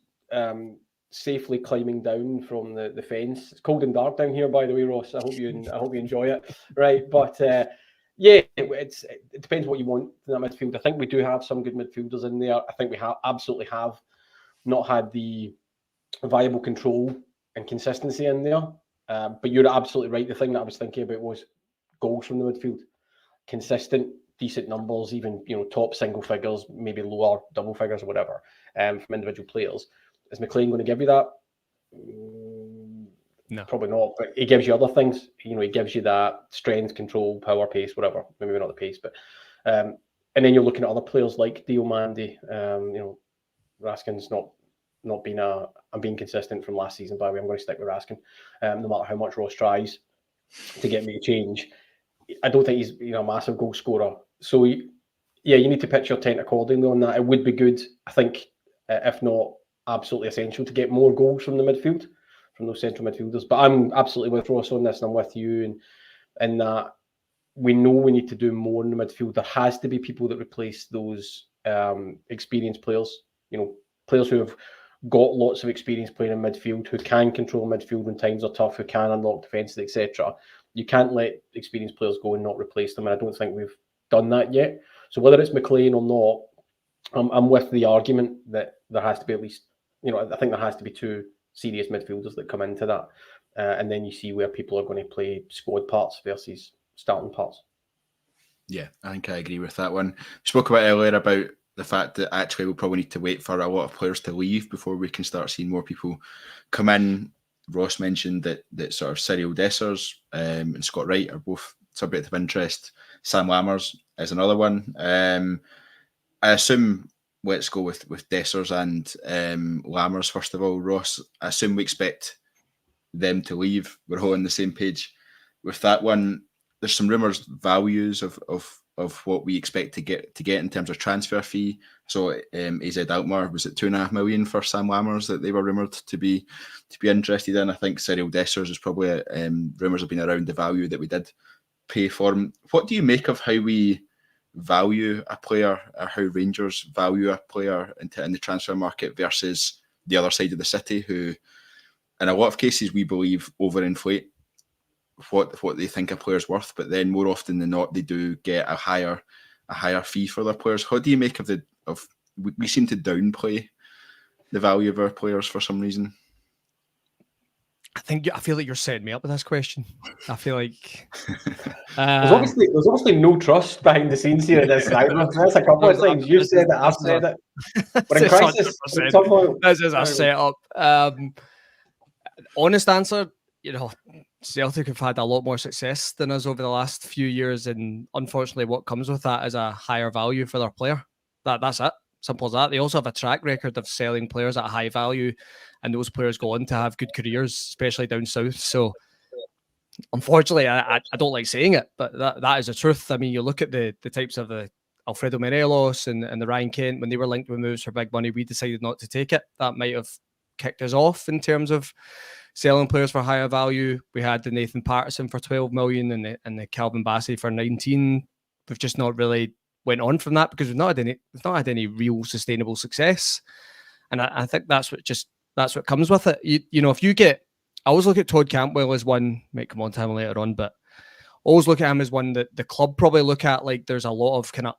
safely climbing down from the fence. It's cold and dark down here, by the way, Ross. I hope you enjoy it. Right, but yeah, it depends what you want in that midfield. I think we do have some good midfielders in there. I think we absolutely have not had the viable control and consistency in there. But you're absolutely right. The thing that I was thinking about was goals from the midfield, consistent, decent numbers, even top single figures, maybe lower double figures or whatever, from individual players. Is McLean going to give you that? No, probably not. But he gives you other things. He gives you that strength, control, power, pace, whatever. Maybe not the pace, but and then you're looking at other players like Diomande. Raskin's not been I'm being consistent from last season. By the way, I'm going to stick with Raskin, no matter how much Ross tries to get me to change. I don't think he's a massive goal scorer. So yeah, you need to pitch your tent accordingly on that. It would be good, I think, if not absolutely essential, to get more goals from the midfield, from those central midfielders. But I'm absolutely with Ross on this, and I'm with you in that we know we need to do more in the midfield. There has to be people that replace those experienced players, players who have got lots of experience playing in midfield, who can control midfield when times are tough, who can unlock defences, etc. You can't let experienced players go and not replace them, and I don't think we've done that yet. So whether it's McLean or not, I'm with the argument that there has to be at least, I think there has to be two serious midfielders that come into that, and then you see where people are going to play squad parts versus starting parts. Yeah, I think I agree with that one. We spoke about earlier about the fact that actually we'll probably need to wait for a lot of players to leave before we can start seeing more people come in. Ross mentioned that sort of Cyriel Dessers and Scott Wright are both subject of interest. Sam Lammers is another one. I assume, let's go with Dessers and Lammers first of all. Ross, I assume we expect them to leave. We're all on the same page with that one. There's some rumours, values of what we expect to get in terms of transfer fee. So AZ Alkmaar, was it 2.5 million for Sam Lammers that they were rumoured to be interested in? I think Cyriel Dessers is probably rumours have been around the value that we did pay for him. What do you make of how we value a player, or how Rangers value a player in the transfer market versus the other side of the city, who in a lot of cases we believe overinflate what they think a player's worth, but then more often than not they do get a higher fee for their players? What do you make of we seem to downplay the value of our players for some reason? I feel like you're setting me up with this question. I feel like there's obviously no trust behind the scenes here at this time. That's a couple of things. You've said it, I've said it. But in crisis, at some point, this is a setup. Honest answer, Celtic have had a lot more success than us over the last few years, and unfortunately what comes with that is a higher value for their player. That's it. Simple as that. They also have a track record of selling players at a high value, and those players go on to have good careers, especially down south. So unfortunately, I don't like saying it, but that is the truth. I mean, you look at the types of the Alfredo Morelos and the Ryan Kent, when they were linked with moves for big money, we decided not to take it. That might have kicked us off in terms of selling players for higher value. We had the Nathan Patterson for 12 million and the Calvin Bassey for 19. We've just not really went on from that because we've not had any real sustainable success. And I think that's what comes with it. If you get, I always look at Todd Campbell as one, might come on to him later on, but always look at him as one that the club probably look at like there's a lot of kind of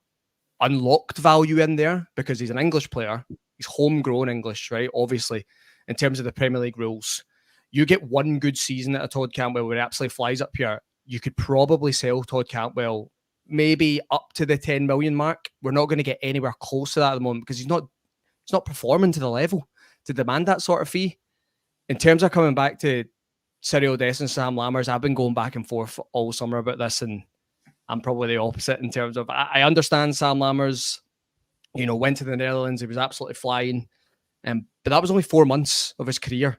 unlocked value in there because he's an English player. He's homegrown English, right? Obviously, in terms of the Premier League rules, you get one good season at a Todd Campbell where he absolutely flies up here. You could probably sell Todd Campbell maybe up to the 10 million mark. We're not going to get anywhere close to that at the moment because he's not performing to the level to demand that sort of fee. In terms of coming back to Cyriel Dessers and Sam Lammers, I've been going back and forth all summer about this, and I'm probably the opposite in terms of I understand Sam Lammers, went to the Netherlands, he was absolutely flying, but that was only 4 months of his career.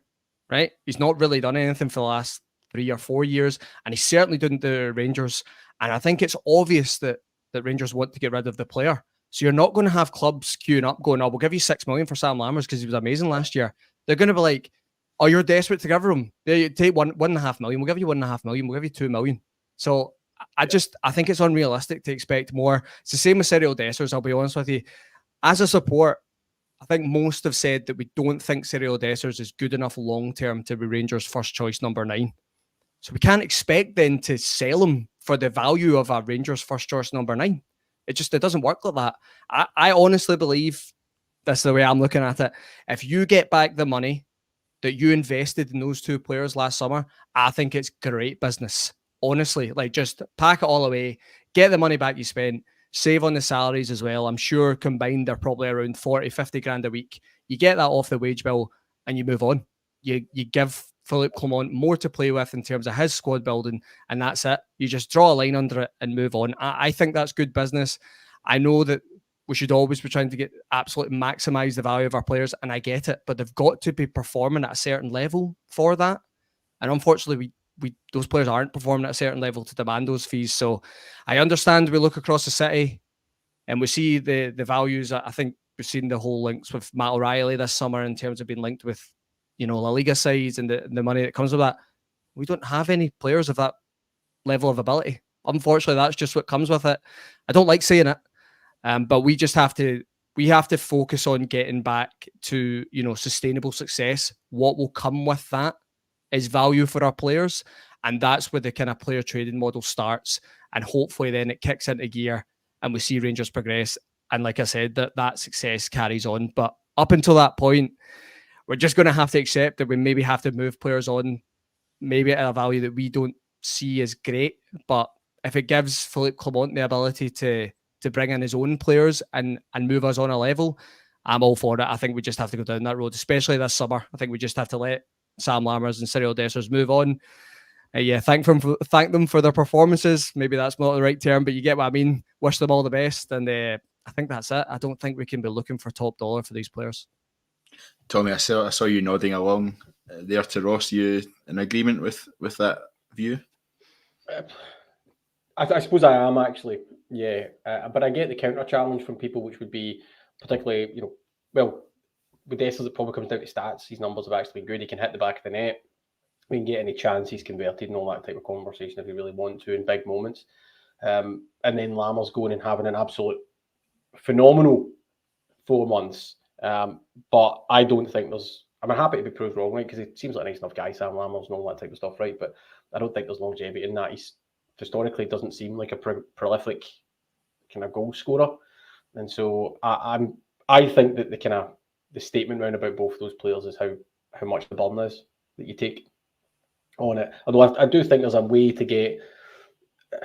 right? He's not really done anything for the last 3 or 4 years, and he certainly didn't do Rangers. And I think it's obvious that Rangers want to get rid of the player. So you're not going to have clubs queuing up going, oh, we'll give you 6 million for Sam Lammers because he was amazing last year. They're going to be like, oh, you're desperate to give him. They take 1.5 million. We'll give you 1.5 million. We'll give you 2 million. So I think it's unrealistic to expect more. It's the same with Cyriel Dessers, I'll be honest with you. As a support, I think most have said that we don't think Cyriel Dessers is good enough long-term to be Rangers' first choice number 9. So we can't expect then to sell him for the value of a Rangers first choice number 9. It doesn't work like that. I honestly believe, that's the way I'm looking at it, if you get back the money that you invested in those 2 players last summer, I think it's great business. Honestly, like, just pack it all away, get the money back you spent, save on the salaries as well. I'm sure combined they're probably around 40, 50 grand a week. You get that off the wage bill and you move on. You give Philippe Clement more to play with in terms of his squad building, and that's it. You just draw a line under it and move on. I think that's good business. I know that we should always be trying to get absolutely maximise the value of our players, and I get it, but they've got to be performing at a certain level for that. And unfortunately, we those players aren't performing at a certain level to demand those fees. So I understand we look across the city and we see the values. I think we've seen the whole links with Matt O'Reilly this summer in terms of being linked with, La Liga sides and the money that comes with that. We don't have any players of that level of ability. Unfortunately, that's just what comes with it. I don't like saying it, but we just have to focus on getting back to, sustainable success. What will come with that is value for our players, and that's where the kind of player trading model starts, and hopefully then it kicks into gear and we see Rangers progress, and like I said, that success carries on. But up until that point, we're just going to have to accept that we maybe have to move players on, maybe at a value that we don't see as great, but if it gives Philippe Clement the ability to bring in his own players and move us on a level, I'm all for it. I think we just have to go down that road, especially this summer. I think we just have to let Sam Lammers and Cyriel Dessers move on. Thank them for their performances. Maybe that's not the right term, but you get what I mean. Wish them all the best, and I think that's it. I don't think we can be looking for top dollar for these players. Tommy, I saw you nodding along there to Ross. You in agreement with that view? I suppose I am actually, yeah. But I get the counter challenge from people, which would be particularly, with Dessers, it probably comes down to stats. His numbers have actually been good. He can hit the back of the net. We can get any chances converted and all that type of conversation if we really want to in big moments. And then Lammers going and having an absolute phenomenal 4 months. But I don't think I'm happy to be proved wrong, right? Because he seems like a nice enough guy, Sam Lammers, and all that type of stuff, right? But I don't think there's longevity in that. He's historically doesn't seem like a prolific kind of goal scorer. And so I think that the statement round about both those players is how much the burden is that you take on it. Although I do think there's a way to get,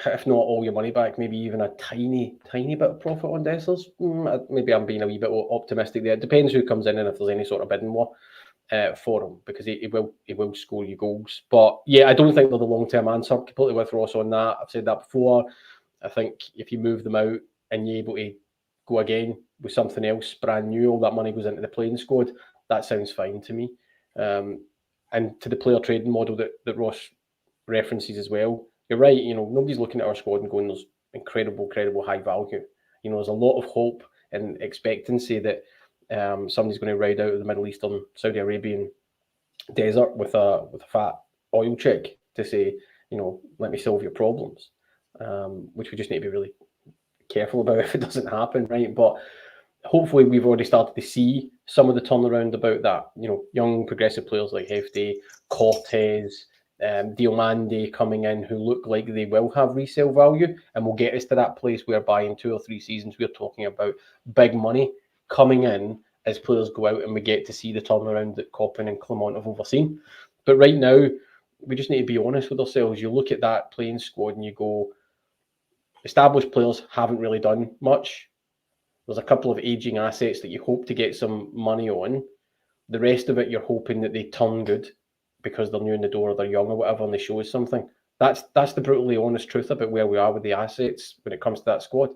if not all your money back, maybe even a tiny bit of profit on Dessers. Maybe I'm being a wee bit optimistic there. It depends who comes in and if there's any sort of bidding war for him, because he will score you goals. But yeah, I don't think they're the long-term answer. Completely with Ross on that. I've said that before. I think if you move them out and you're able to go again with something else brand new, all that money goes into the playing squad, that sounds fine to me. And to the player trading model that Ross references as well, you're right. Nobody's looking at our squad and going, there's incredible high value. There's a lot of hope and expectancy that somebody's going to ride out of the Middle Eastern, Saudi Arabian desert with a fat oil check to say, let me solve your problems, which we just need to be really careful about if it doesn't happen, right? But hopefully we've already started to see some of the turnaround about that. Young progressive players like Hefty, Cortez, Diomande coming in, who look like they will have resale value, and will get us to that place whereby in 2 or 3 seasons we're talking about big money coming in as players go out, and we get to see the turnaround that Coppin and Clement have overseen. But right now, we just need to be honest with ourselves. You look at that playing squad and you go, established players haven't really done much. There's a couple of aging assets that you hope to get some money on. The rest of it, you're hoping that they turn good because they're new in the door or they're young or whatever, and they show us something. That's the brutally honest truth about where we are with the assets when it comes to that squad.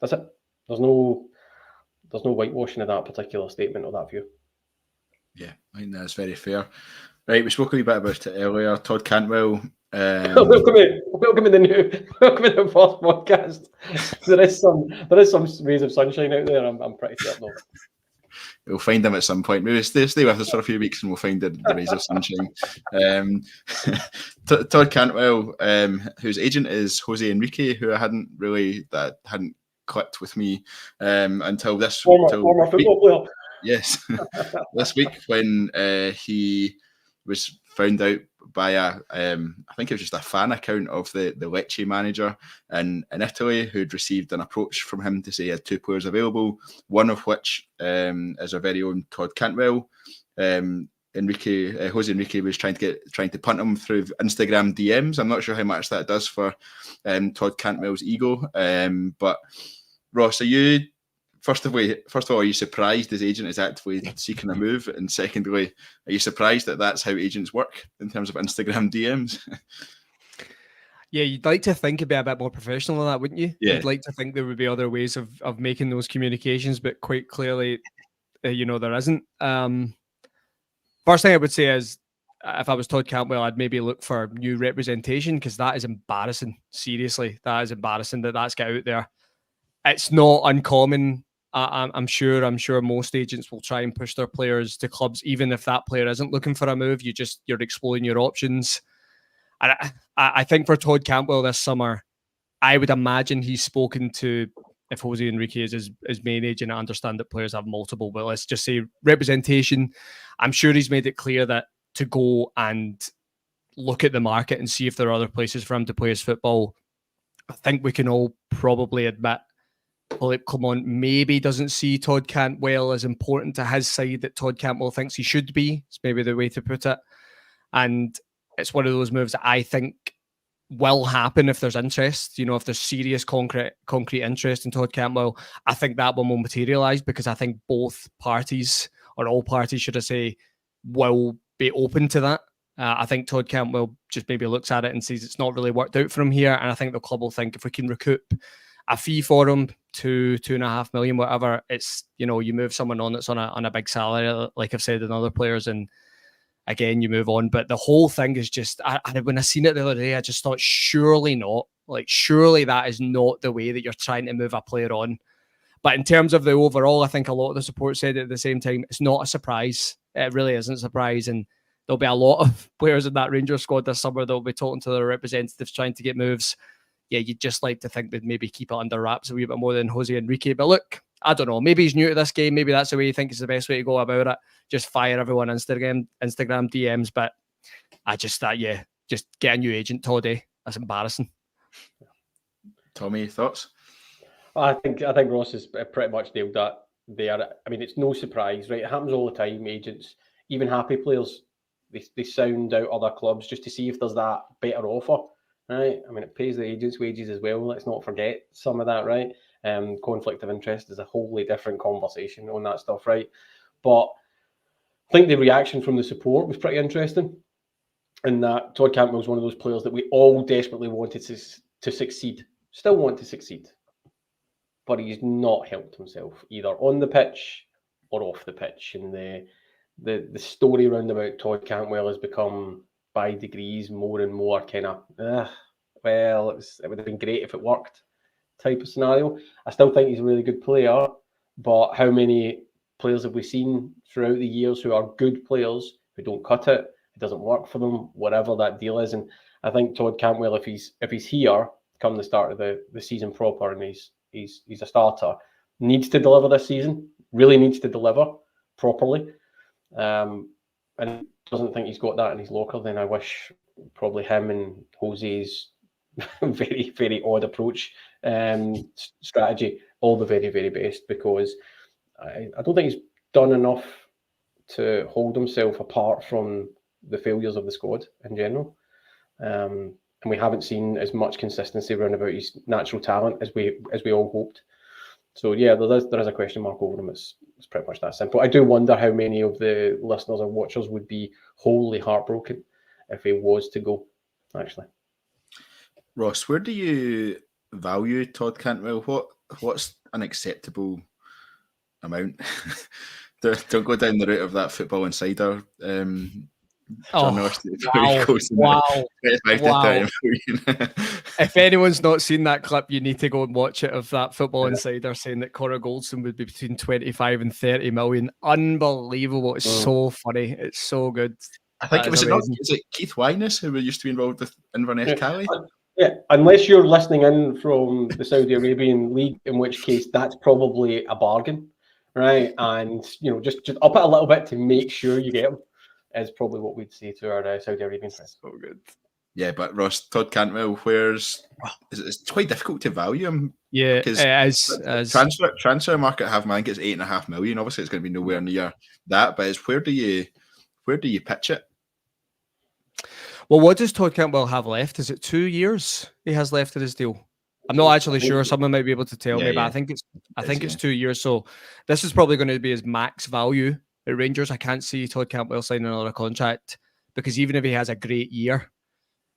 That's it. There's no whitewashing of that particular statement or that view. Yeah, I think that's very fair. Right, we spoke a wee bit about it earlier. Todd Cantwell. Welcome in the first podcast. There is some rays of sunshine out there. I'm pretty certain of it. We'll find him at some point. Maybe stay with us for a few weeks and we'll find the rays of sunshine. Todd Cantwell, whose agent is Jose Enrique, who hadn't clicked with me until this former football player. Yes, this week when he was found out by I think it was just a fan account of the Lecce manager in Italy, who'd received an approach from him to say he had 2 players available, one of which is our very own Todd Campbell. Jose Enrique was trying to punt him through Instagram DMs. I'm not sure how much that does for Todd Cantwell's ego, but Ross, are you? First of all, are you surprised his agent is actively seeking a move? And secondly, are you surprised that that's how agents work in terms of Instagram DMs? Yeah, you'd like to think it'd be a bit more professional than that, wouldn't you? Yeah. You'd like to think there would be other ways of making those communications, but quite clearly, there isn't. First thing I would say is, if I was Todd Campbell, I'd maybe look for new representation, because that is embarrassing. Seriously, that is embarrassing that's got out there. It's not uncommon. I'm sure most agents will try and push their players to clubs, even if that player isn't looking for a move. You're exploring your options. And I think for Todd Campbell this summer, I would imagine he's spoken to, if Jose Enrique is his main agent, I understand that players have multiple, but let's just say representation. I'm sure he's made it clear that to go and look at the market and see if there are other places for him to play his football. I think we can all probably admit Philip Clement maybe doesn't see Todd Cantwell as important to his side that Todd Campbell thinks he should be. It's maybe the way to put it. And it's one of those moves that I think will happen if there's interest. If there's serious concrete interest in Todd Campbell, I think that one will materialise, because I think both parties, or all parties should I say, will be open to that. I think Todd Campbell just maybe looks at it and says it's not really worked out for him here. And I think the club will think, if we can recoup a fee for him, 2.5 million, whatever, it's, you move someone on that's on a big salary, like I've said in other players, and again, you move on. But the whole thing is just, when I seen it the other day, I just thought, surely not. Surely that is not the way that you're trying to move a player on. But in terms of the overall, I think a lot of the support said at the same time, it's not a surprise. It really isn't a surprise. And there'll be a lot of players in that Rangers squad this summer that will be talking to their representatives trying to get moves. Yeah, you'd just like to think they'd maybe keep it under wraps a wee bit more than Jose Enrique. But look, I don't know. Maybe he's new to this game. Maybe that's the way he thinks is the best way to go about it. Just fire everyone Instagram DMs. But I just thought, just get a new agent, Toddy. That's embarrassing. Tommy, thoughts? I think Ross has pretty much nailed that there. I mean, it's no surprise, right? It happens all the time. Agents, even happy players, they sound out other clubs just to see if there's that better offer. Right, I mean, it pays the agents' wages as well. Let's not forget some of that, right? Conflict of interest is a wholly different conversation on that stuff, right? But I think the reaction from the support was pretty interesting, in that Todd Campbell was one of those players that we all desperately wanted to succeed, still want to succeed, but he's not helped himself either on the pitch or off the pitch. And the story around about Todd Cantwell has become, by degrees, more and more kind of, well, it would have been great if it worked type of scenario. I still think he's a really good player, but how many players have we seen throughout the years who are good players who don't cut it? It doesn't work for them, whatever that deal is. And I think Todd Campbell, if he's here come the start of the season proper and he's a starter, needs to deliver this season. Really needs to deliver properly. And doesn't think he's got that in his locker, then I wish probably him and Jose's very, very odd approach strategy all the very, very best, because I don't think he's done enough to hold himself apart from the failures of the squad in general. And we haven't seen as much consistency around about his natural talent as we all hoped. So yeah, there is a question mark over him. It's pretty much that simple. I do wonder how many of the listeners and watchers would be wholly heartbroken if he was to go, actually. Ross, where do you value Todd Cantwell? What's an acceptable amount? Don't go down the route of that Football Insider John Oh, Austin wow, goes in wow, 25 to wow. 30 million. If anyone's not seen that clip, you need to go and watch it of that Football Insider saying that Connor Goldson would be between 25 and 30 million. Unbelievable. It's so funny. It's so good. I think That it was amazing. is it Keith Wyness who used to be involved with Inverness Cali? Yeah, unless you're listening in from the Saudi Arabian League, in which case that's probably a bargain, right? And just up it a little bit to make sure you get them is probably what we'd say to our Saudi Arabian friends. So good. Yeah, but Ross, Todd Cantwell, it's quite difficult to value him. Yeah, because it is. Transfer market I think it's 8.5 million. Obviously, it's going to be nowhere near that. But it's where do you pitch it? Well, what does Todd Campbell have left? Is it 2 years he has left of his deal? I'm not actually sure. Someone might be able to tell me, but I think it's 2 years. So this is probably going to be his max value at Rangers. I can't see Todd Campbell signing another contract because even if he has a great year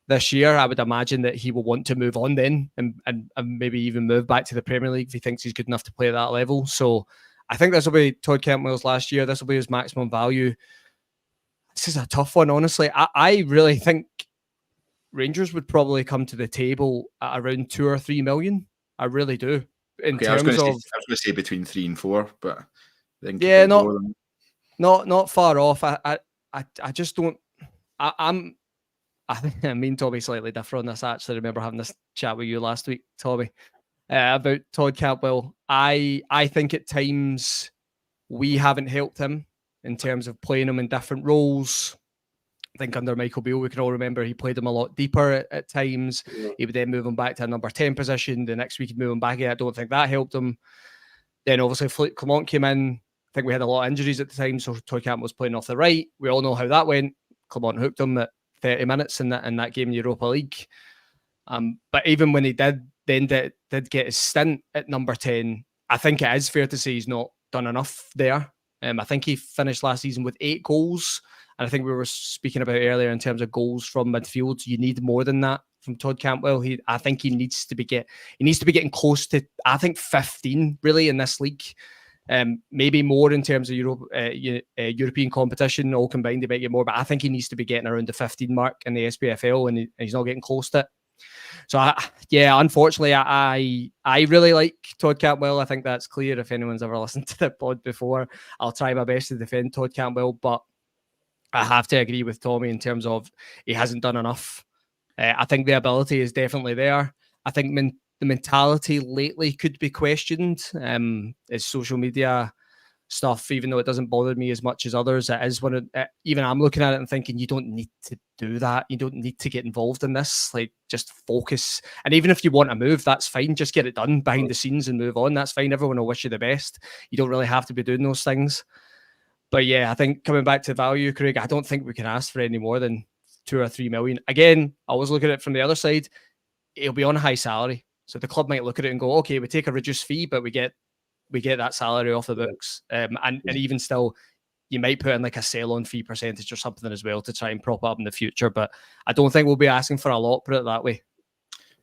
this year, I would imagine that he will want to move on then and maybe even move back to the Premier League if he thinks he's good enough to play at that level. So I think this will be Todd Campbell's last year. This will be his maximum value. This is a tough one, honestly. I really think Rangers would probably come to the table at around 2 or 3 million. I really do. I was going to say between 3 and 4, but yeah, not far off. I just don't. I think me and Tommy slightly different on this. I actually remember having this chat with you last week, Tommy, about Todd Campbell. I think at times we haven't helped him in terms of playing him in different roles. I think under Michael Beale, we can all remember he played him a lot deeper at times. Yeah. He would then move him back to a number 10 position. The next week he'd move him back. I don't think that helped him. Then obviously Clement came in. I think we had a lot of injuries at the time, so Todd Campbell was playing off the right. We all know how that went. Clement hooked him at 30 minutes in that game in Europa League. But even when he did get his stint at number 10, I think it is fair to say he's not done enough there. I think he finished last season with 8 goals. And I think we were speaking about earlier in terms of goals from midfield. You need more than that from Todd Campbell. I think he needs to be getting close to, I think, 15 really in this league. Maybe more in terms of European competition, all combined, they might get more. But I think he needs to be getting around the 15 mark in the SPFL, and he's not getting close to it. So, unfortunately, I really like Todd Campbell. I think that's clear. If anyone's ever listened to the pod before, I'll try my best to defend Todd Campbell. But I have to agree with Tommy in terms of he hasn't done enough. I think the ability is definitely there. I think the mentality lately could be questioned. His social media stuff, even though it doesn't bother me as much as others, it is even I'm looking at it and thinking, you don't need to do that. You don't need to get involved in this. Like, just focus. And even if you want to move, that's fine. Just get it done behind the scenes and move on. That's fine. Everyone will wish you the best. You don't really have to be doing those things. But yeah, I think coming back to value, Craig, I don't think we can ask for any more than 2 or 3 million. Again, I always look at it from the other side. It'll be on a high salary. So the club might look at it and go, okay, we take a reduced fee, but we get that salary off the books. And even still, you might put in like a sell-on fee percentage or something as well to try and prop up in the future. But I don't think we'll be asking for a lot, put it that way.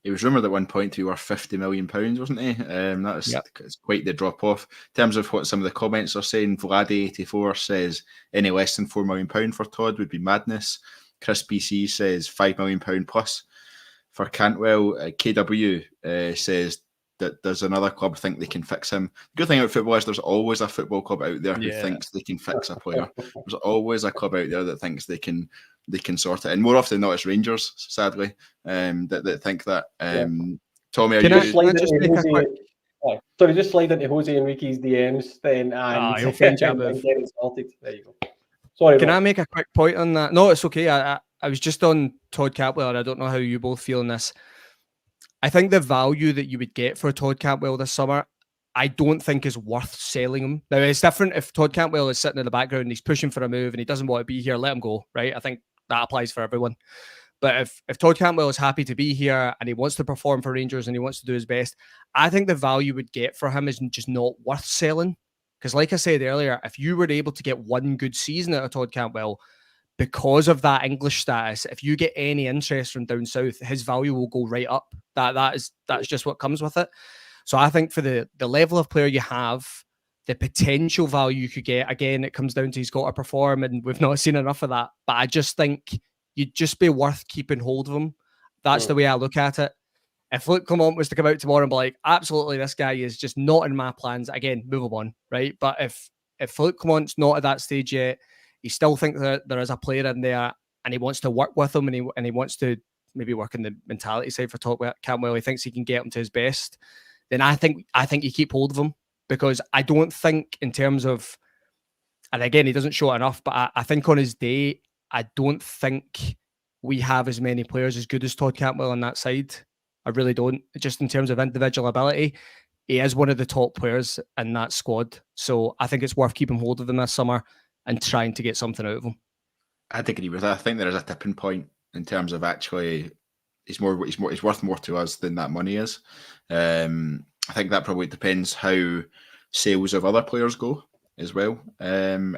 It was rumoured at one point he were £50 million, wasn't he? It's quite the drop off. In terms of what some of the comments are saying, Vladi84 says any less than £4 million for Todd would be madness. Chris PC says £5 million plus for Cantwell. KW says that there's another club think they can fix him. The good thing about football is there's always a football club out there who thinks they can fix a player. There's always a club out there that thinks they can sort it. And more often than not, it's Rangers, sadly, that think that. Tommy, are just slide into Jose Enrique's DMs then, and he'll find you and get it sorted. There you go. Sorry. Can I make a quick point on that? No, it's okay. I was just on Todd Campbell, and I don't know how you both feel on this. I think the value that you would get for Todd Campbell this summer, I don't think is worth selling him. Now, it's different if Todd Campbell is sitting in the background and he's pushing for a move and he doesn't want to be here, let him go, right? I think that applies for everyone. But if Todd Campbell is happy to be here and he wants to perform for Rangers and he wants to do his best, I think the value would get for him is just not worth selling. Because like I said earlier, if you were able to get one good season out of Todd Campbell, because of that English status, if you get any interest from down south, his value will go right up. That's just what comes with it. So I think for the level of player you have, the potential value you could get. Again, it comes down to he's got to perform, and we've not seen enough of that. But I just think you'd just be worth keeping hold of him. That's the way I look at it. If Luke Clement was to come out tomorrow and be like, absolutely, this guy is just not in my plans, again, move him on, right? But if Luke Clement's not at that stage yet, he still thinks that there is a player in there and he wants to work with him, and he wants to maybe work in the mentality side for Todd Campbell, he thinks he can get him to his best, then I think you keep hold of him, because I don't think in terms of, and again, he doesn't show it enough, but I think on his day, I don't think we have as many players as good as Todd Campbell on that side. I really don't. Just in terms of individual ability, he is one of the top players in that squad. So I think it's worth keeping hold of him this summer and trying to get something out of him. I'd agree with that. I think there is a tipping point in terms of actually he's worth more to us than that money is. I think that probably depends how sales of other players go as well. In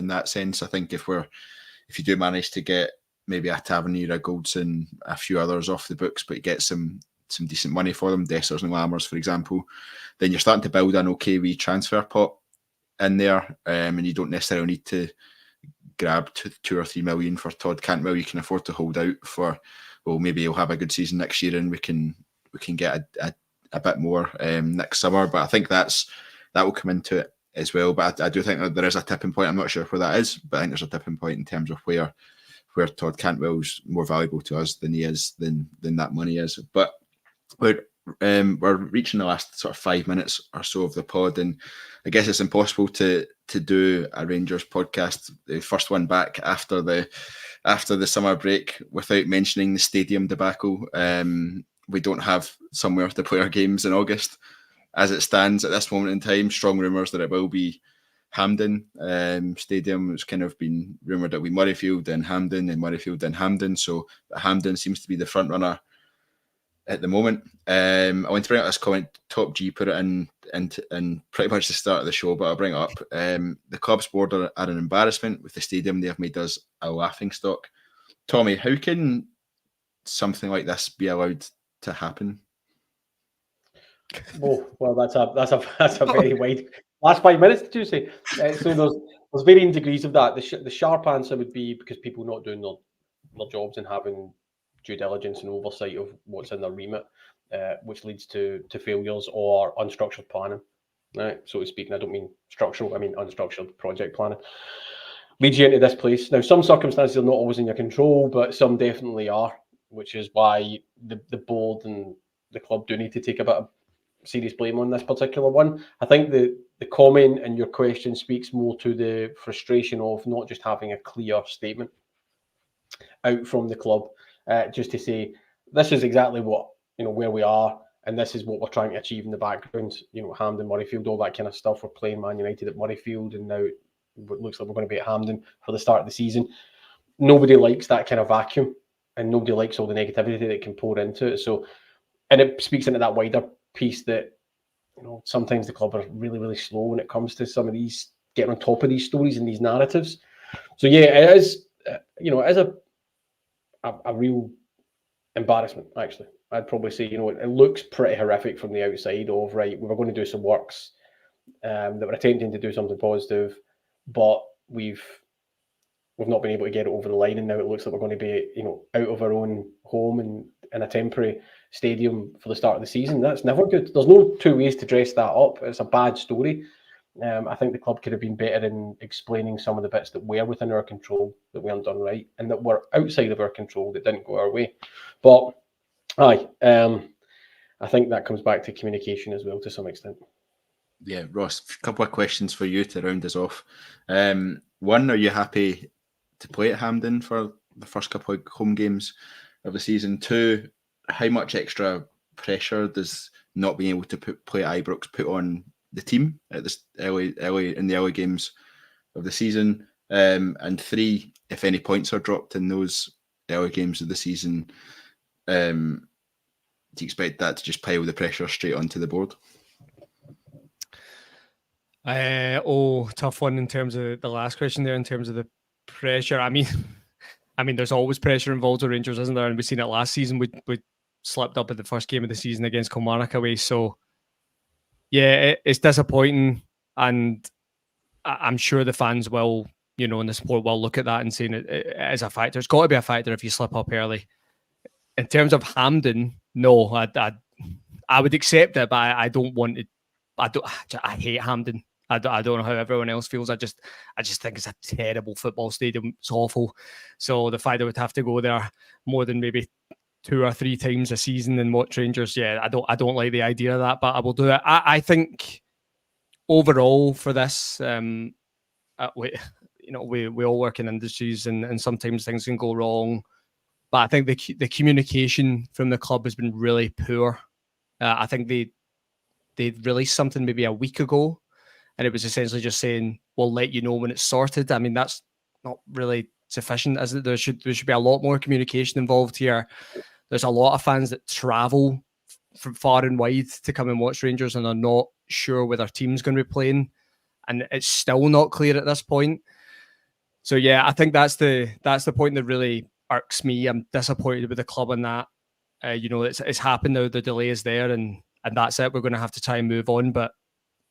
that sense, I think if you do manage to get maybe a Tavernier, a Goldson, a few others off the books, but you get some decent money for them, Dessers and Lammers, for example, then you're starting to build an okay wee transfer pot in there, and you don't necessarily need to grab 2 or 3 million for Todd Cantwell. You can afford to hold out for, well, maybe he'll have a good season next year and we can get a bit more next summer. But I think that will come into it as well. But I do think that there is a tipping point. I'm not sure where that is, but I think there's a tipping point in terms of where Todd Cantwell's more valuable to us than he is than that money is. But we're reaching the last sort of 5 minutes or so of the pod, and I guess it's impossible to do a Rangers podcast, the first one back after the summer break, without mentioning the stadium debacle. We don't have somewhere to play our games in August. As it stands at this moment in time, strong rumours that it will be Hampden Stadium. It's kind of been rumoured that we Murrayfield and Hampden and Murrayfield and Hampden. So Hampden seems to be the front runner at the moment. I want to bring up this comment. Top G put it in pretty much the start of the show, but I'll bring it up. The club's board are an embarrassment. With the stadium, they have made us a laughing stock. Tommy, how can something like this be allowed to happen? Oh, well, that's a very wide. Last 5 minutes, did you say? So there's varying degrees of that. The sharp answer would be because people not doing their jobs and having due diligence and oversight of what's in their remit, which leads to failures or unstructured planning, right? So to speak. And I don't mean structural, I mean unstructured project planning. Leads you into this place. Now, some circumstances are not always in your control, but some definitely are, which is why the board and the club do need to take a bit of serious blame on this particular one. I think the comment in your question speaks more to the frustration of not just having a clear statement out from the club, just to say this is exactly what, where we are, and this is what we're trying to achieve in the background. Hampden, Murrayfield, all that kind of stuff. We're playing Man United at Murrayfield, and now it looks like we're going to be at Hampden for the start of the season. Nobody likes that kind of vacuum, and nobody likes all the negativity that can pour into it. So, and it speaks into that wider piece that sometimes the club are really, really slow when it comes to some of these getting on top of these stories and these narratives. So yeah, it is it is a real embarrassment, actually. I'd probably say, it looks pretty horrific from the outside of, right, we were going to do some works that were attempting to do something positive, but we've not been able to get it over the line, and now it looks like we're going to be, out of our own home and in a temporary stadium for the start of the season. That's never good. There's no two ways to dress that up. It's a bad story. I think the club could have been better in explaining some of the bits that were within our control that weren't done right, and that were outside of our control that didn't go our way. But I think that comes back to communication as well to some extent. Yeah, Ross, a couple of questions for you to round us off. One, are you happy to play at Hampden for the first couple of home games of the season? Two, how much extra pressure does not being able to play at Ibrox put on the team at this early in the early games of the season? And three, if any points are dropped in those early games of the season, do you expect that to just pile the pressure straight onto the board? Tough one in terms of the last question there, in terms of the pressure. I mean, there's always pressure involved with Rangers, isn't there? And we've seen it last season. We slipped up at the first game of the season against Kilmarnock away. So, yeah, it's disappointing. And I'm sure the fans will, and the support will look at that and saying it as a factor. It's got to be a factor if you slip up early. In terms of Hampden, no, I would accept it, but I don't want it. I hate Hampden. I don't know how everyone else feels. I just think it's a terrible football stadium. It's awful. So the fact that we'd have to go there more than maybe 2 or 3 times a season and watch Rangers, yeah, I don't like the idea of that, but I will do it. I think overall for this, we all work in industries and sometimes things can go wrong. But I think the communication from the club has been really poor. I think they released something maybe a week ago, and it was essentially just saying, we'll let you know when it's sorted. I mean, that's not really sufficient, is it? There should be a lot more communication involved here. There's a lot of fans that travel from far and wide to come and watch Rangers, and are not sure where their team's going to be playing, and it's still not clear at this point. So yeah, I think that's the point that really irks me. I'm disappointed with the club on that. It's happened now. The delay is there, and that's it. We're going to have to try and move on. But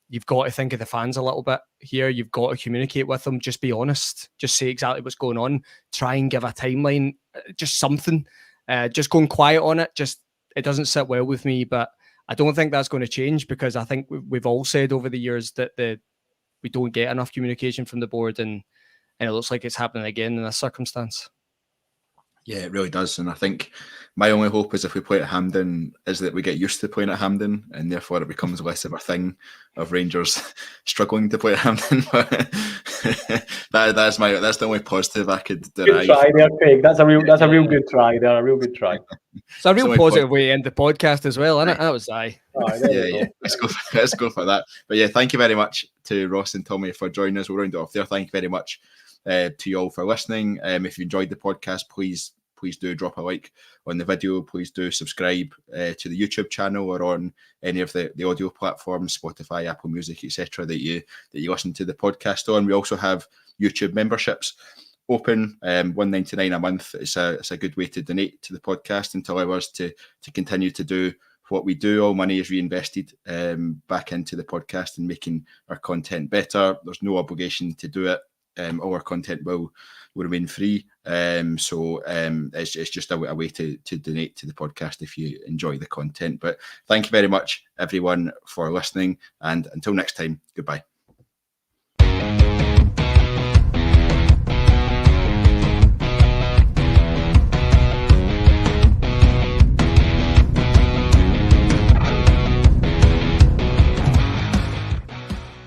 you've got to think of the fans a little bit here. You've got to communicate with them. Just be honest. Just say exactly what's going on. Try and give a timeline. Just something. Just going quiet on it. It doesn't sit well with me. But I don't think that's going to change, because I think we've all said over the years that we don't get enough communication from the board, and it looks like it's happening again in this circumstance. Yeah, it really does. And I think my only hope is if we play at Hampden is that we get used to playing at Hampden, and therefore it becomes less of a thing of Rangers struggling to play at Hampden. that's the only positive I could derive. Good try there, Craig. That's a real good try there. A real good try. It's a real positive way to end the podcast as well, isn't it? That was Yeah. Let's go for that. But yeah, thank you very much to Ross and Tommy for joining us. We'll round it off there. Thank you very much to you all for listening. If you enjoyed the podcast, please do drop a like on the video. Please do subscribe to the YouTube channel or on any of the audio platforms, Spotify, Apple Music, etc. that you listen to the podcast on. We also have YouTube memberships open, $1.99 a month. It's a good way to donate to the podcast and to allow us to continue to do what we do. All money is reinvested back into the podcast and making our content better. There's no obligation to do it. All our content will remain free. So it's just a way to donate to the podcast if you enjoy the content. But thank you very much, everyone, for listening. And until next time, goodbye.